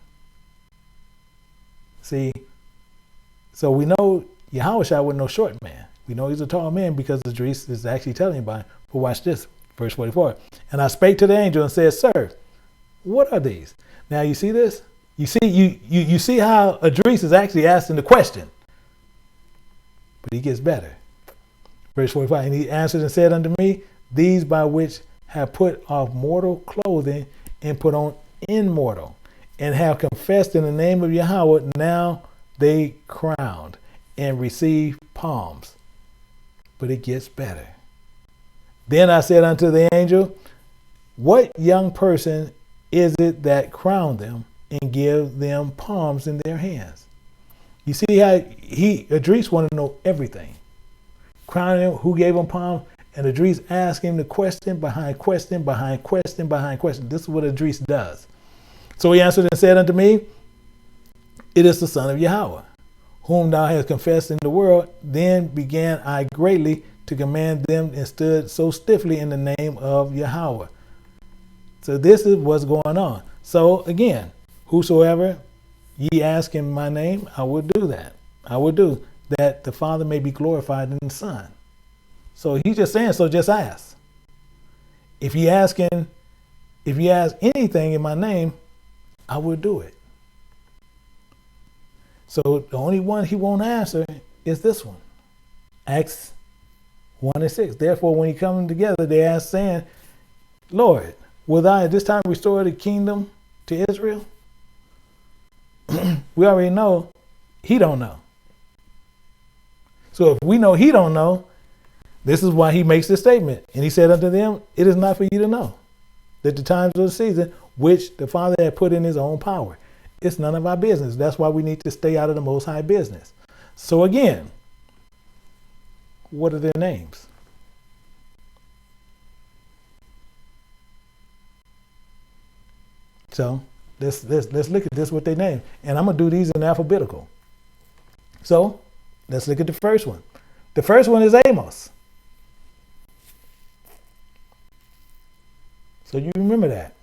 See, so we know Yahushua wasn't no short man. We know he's a tall man because Idris is actually telling about him. But watch this, verse 44. And I spake to the angel and said, Sir, what are these? Now you see this? You see how Idris is actually asking the question. But he gets better. Verse 45. And he answered and said unto me, These by which have put off mortal clothing and put on immortal, and have confessed in the name of Yahweh, now they crowned and receive palms. But it gets better. Then I said unto the angel, What young person is it that crowned them and give them palms in their hands? You see how Idris wanted to know everything. Crowning him, who gave him palms, and Idris asked him the question behind question behind question behind question. This is what Idris does. So he answered and said unto me, It is the Son of Yahweh, whom thou hast confessed in the world. Then began I greatly to command them and stood so stiffly in the name of Yahweh. So this is what's going on. So again, whosoever ye ask in my name, I will do that. I will do that the Father may be glorified in the Son. So he's just saying, so just ask. If you ask anything in my name, I will do it. So the only one he won't answer is this one. Acts 1:6. Therefore, when he come together, they ask, saying, Lord, will thou at this time restore the kingdom to Israel? We already know he don't know. So if we know he don't know, this is why he makes this statement. And he said unto them, It is not for you to know that the times of the season which the Father had put in his own power. It's none of our business. That's why we need to stay out of the Most High business. So again, what are their names? So let's look at this, what they name. And I'm going to do these in alphabetical. So let's look at the first one. The first one is Amos. So you remember that.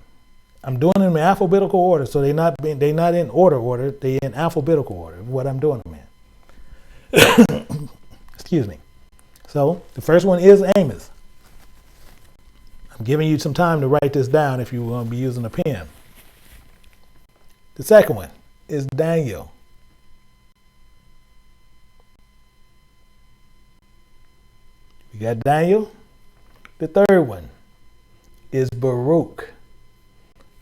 I'm doing them in alphabetical order, so they're not in order. They're in alphabetical order. What I'm doing them in. Excuse me. So the first one is Amos. I'm giving you some time to write this down if you want to be using a pen. The second one is Daniel. We got Daniel. The third one is Baruch.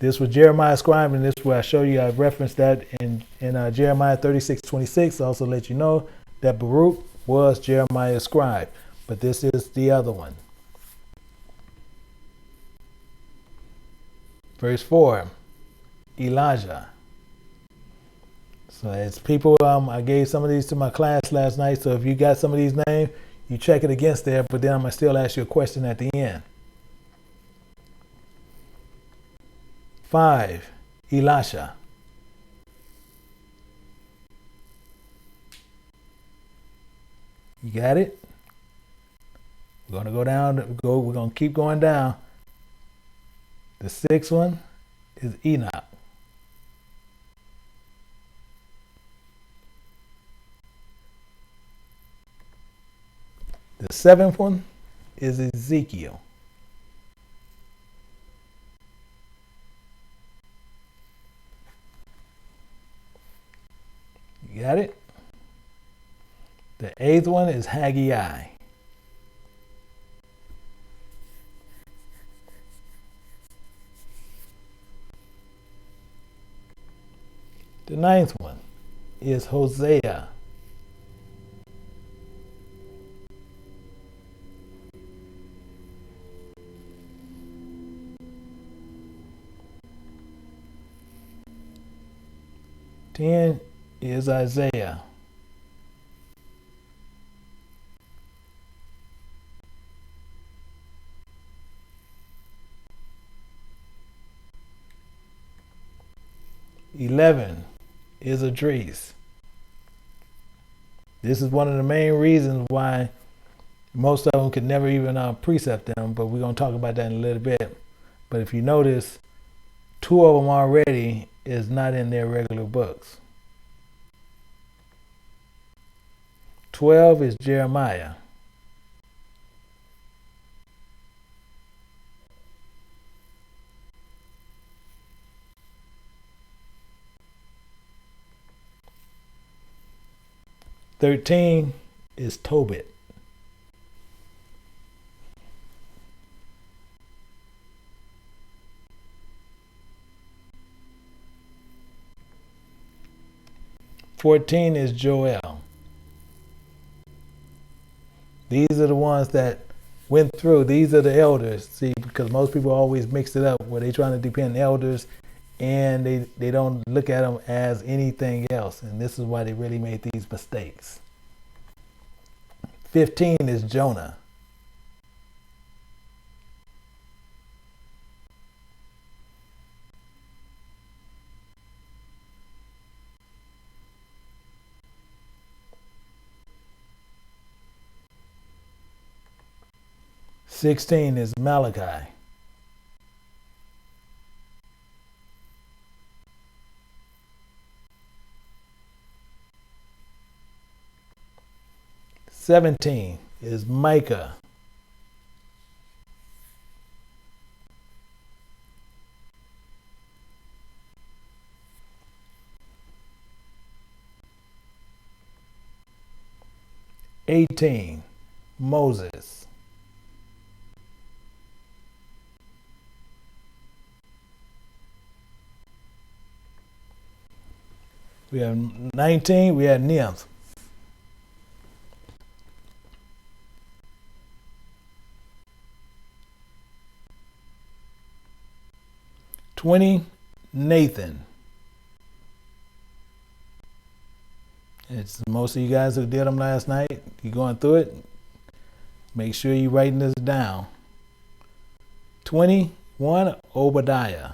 This was Jeremiah scribe, and this is where I show you, I referenced that in Jeremiah 36:26. Also let you know that Baruch was Jeremiah's scribe, but this is the other one. Verse 4, Elijah. So as people, I gave some of these to my class last night. So if you got some of these names, you check it against there, but then I'm going to still ask you a question at the end. 5, Elisha. You got it? We're going to go down. We're going to keep going down. The 6th one is Enoch. The 7th one is Ezekiel. You got it? The 8th one is Haggai. The 9th one is Hosea. Ten is Isaiah. 11 is Idris. This is one of the main reasons why most of them could never even precept them, but we're going to talk about that in a little bit. But if you notice, 2 of them already is not in their regular books. 12 is Jeremiah. Thirteen is Tobit. Fourteen is Joel. These are the ones that went through. These are the elders. See, because most people always mix it up where they're trying to depend on elders and they don't look at them as anything else. And this is why they really made these mistakes. 15 is Jonah. Sixteen is Malachi. Seventeen is Micah. Eighteen, Moses. We have 19, we have Nehemiah. 20, Nathan. It's most of you guys who did them last night. You're going through it. Make sure you're writing this down. 21, Obadiah.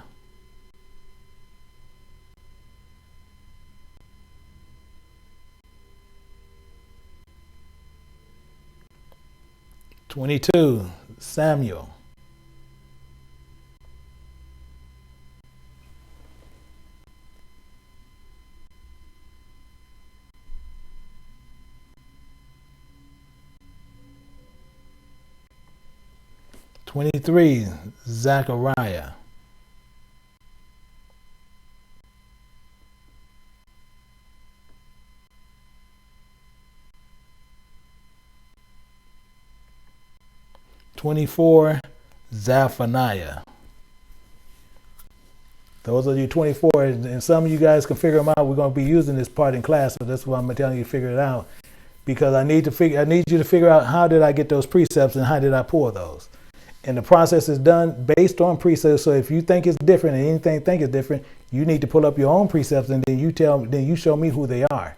22, Samuel. 23, Zechariah. 24, Zephaniah. Those are your 24, and some of you guys can figure them out. We're going to be using this part in class, so that's why I'm telling you to figure it out. Because I need you to figure out how did I get those precepts and how did I pour those. And the process is done based on precepts. So if you think it's different and anything think it's different, you need to pull up your own precepts and then you show me who they are.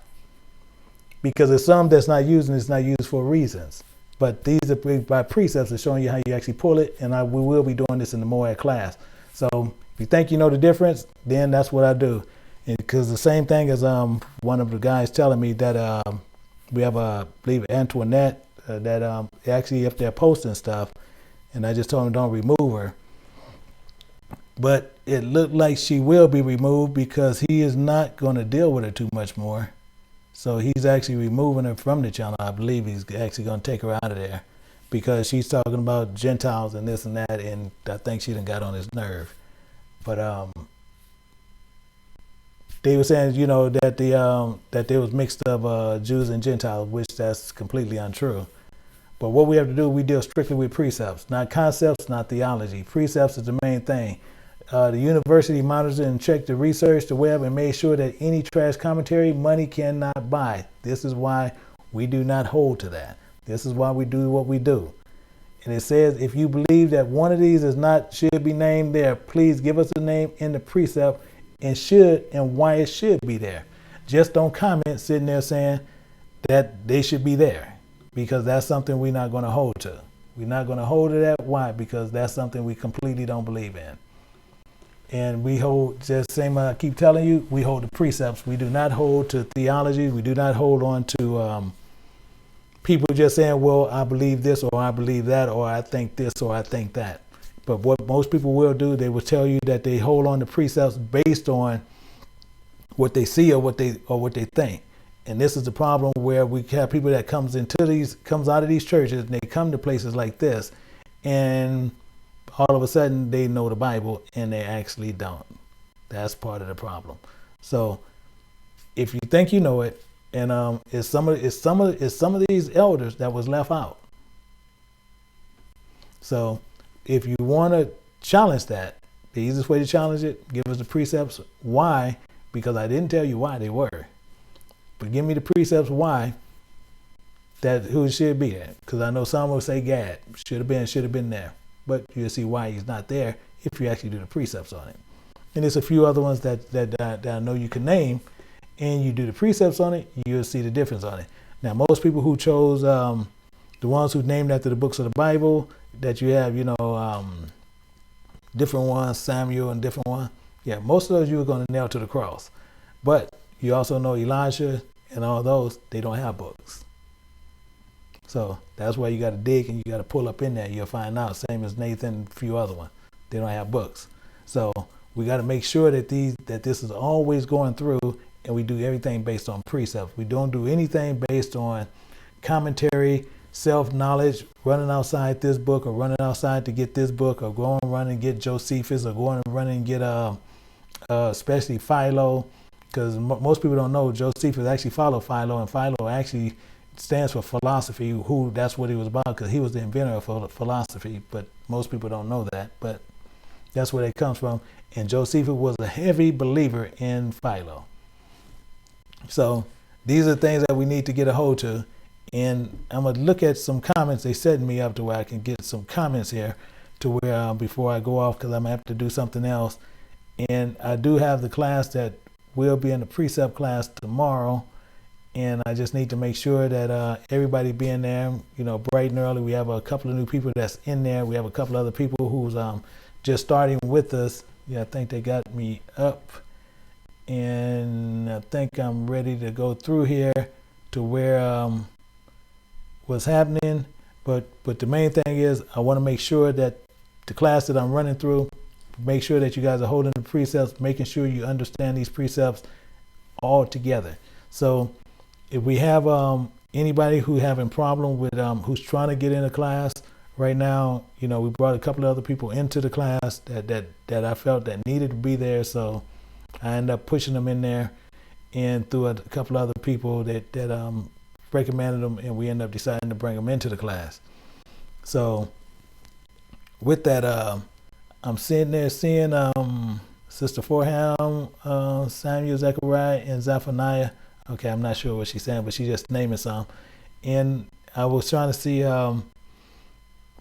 Because there's some that's not used and it's not used for reasons. But these are by precepts are showing you how you actually pull it. And we will be doing this in the Moab class. So if you think you know the difference, then that's what I do. Because the same thing as one of the guys telling me that we have I believe Antoinette that actually if they're posting stuff, and I just told him don't remove her. But it looked like she will be removed because he is not going to deal with her too much more. So he's actually removing her from the channel. I believe he's actually going to take her out of there because she's talking about Gentiles and this and that, and I think she done got on his nerve. But they were saying, you know, that that there was mixed up Jews and Gentiles, which that's completely untrue. But what we have to do, we deal strictly with precepts, not concepts, not theology. Precepts is the main thing. The university monitors and checked the research, the web, and made sure that any trash commentary money cannot buy. This is why we do not hold to that. This is why we do what we do. And it says, if you believe that one of these should be named there, please give us a name in the precept and why it should be there. Just don't comment sitting there saying that they should be there. Because that's something we're not going to hold to. We're not going to hold to that. Why? Because that's something we completely don't believe in. And we hold, just same I keep telling you, we hold the precepts. We do not hold to theology. We do not hold on to people just saying, well, I believe this or I believe that or I think this or I think that. But what most people will do, they will tell you that they hold on to precepts based on what they see or what they think. And this is the problem where we have people that comes out of these churches and they come to places like this and all of a sudden they know the Bible and they actually don't. That's part of the problem. So if you think you know it, and it's some of these elders that was left out. So if you want to challenge that, the easiest way to challenge it, give us the precepts. Why? Because I didn't tell you why they were. But give me the precepts why who should be there. Because I know some will say Gad should have been there. But you'll see why he's not there if you actually do the precepts on it. And there's a few other ones that I know you can name, and you do the precepts on it, you'll see the difference on it. Now, most people who chose the ones who named after the books of the Bible, that you have, different ones, Samuel and different ones. Yeah, most of those you are going to nail to the cross. But you also know Elijah and all those, they don't have books. So that's why you got to dig and you got to pull up in there. You'll find out, same as Nathan and a few other ones, they don't have books. So we got to make sure that this is always going through, and we do everything based on precepts. We don't do anything based on commentary, self-knowledge, running outside this book or running outside to get this book or going and run and get Josephus or going and run and get especially Philo, because most people don't know Josephus actually followed Philo, and Philo actually stands for philosophy, that's what he was about, because he was the inventor of philosophy, but most people don't know that, but that's where it comes from. And Josephus was a heavy believer in Philo. So these are things that we need to get a hold to. And I'm going to look at some comments. They set me up to where I can get some comments here to where before I go off, because I'm going to have to do something else. And I do have the class that will be in the Precept class tomorrow. And I just need to make sure that everybody be in there, bright and early. We have a couple of new people that's in there. We have a couple other people who's just starting with us. Yeah, I think they got me up. And I think I'm ready to go through here to where what's happening. But the main thing is I want to make sure that the class that I'm running through, make sure that you guys are holding the precepts, making sure you understand these precepts all together. So if we have anybody who having problem with who's trying to get in a class right now, we brought a couple of other people into the class that I felt that needed to be there. So I ended up pushing them in there, and through a couple of other people that recommended them, and we ended up deciding to bring them into the class. So with that, I'm sitting there seeing Sister Forham, Samuel, Zechariah, and Zephaniah. Okay, I'm not sure what she's saying, but she's just naming some. And I was trying to see a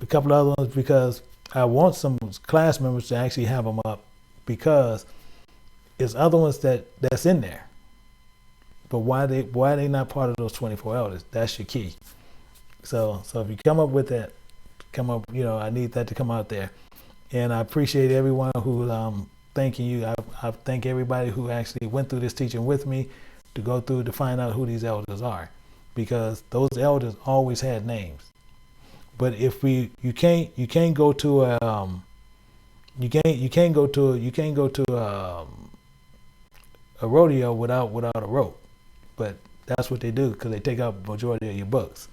couple of other ones because I want some class members to actually have them up, because it's other ones that's in there. But why they not part of those 24 elders? That's your key. So if you come up with that, I need that to come out there. And I appreciate everyone who thanking you. I thank everybody who actually went through this teaching with me to find out who these elders are, because those elders always had names. But if you can't go to a rodeo without a rope. But that's what they do, because they take out majority of your books.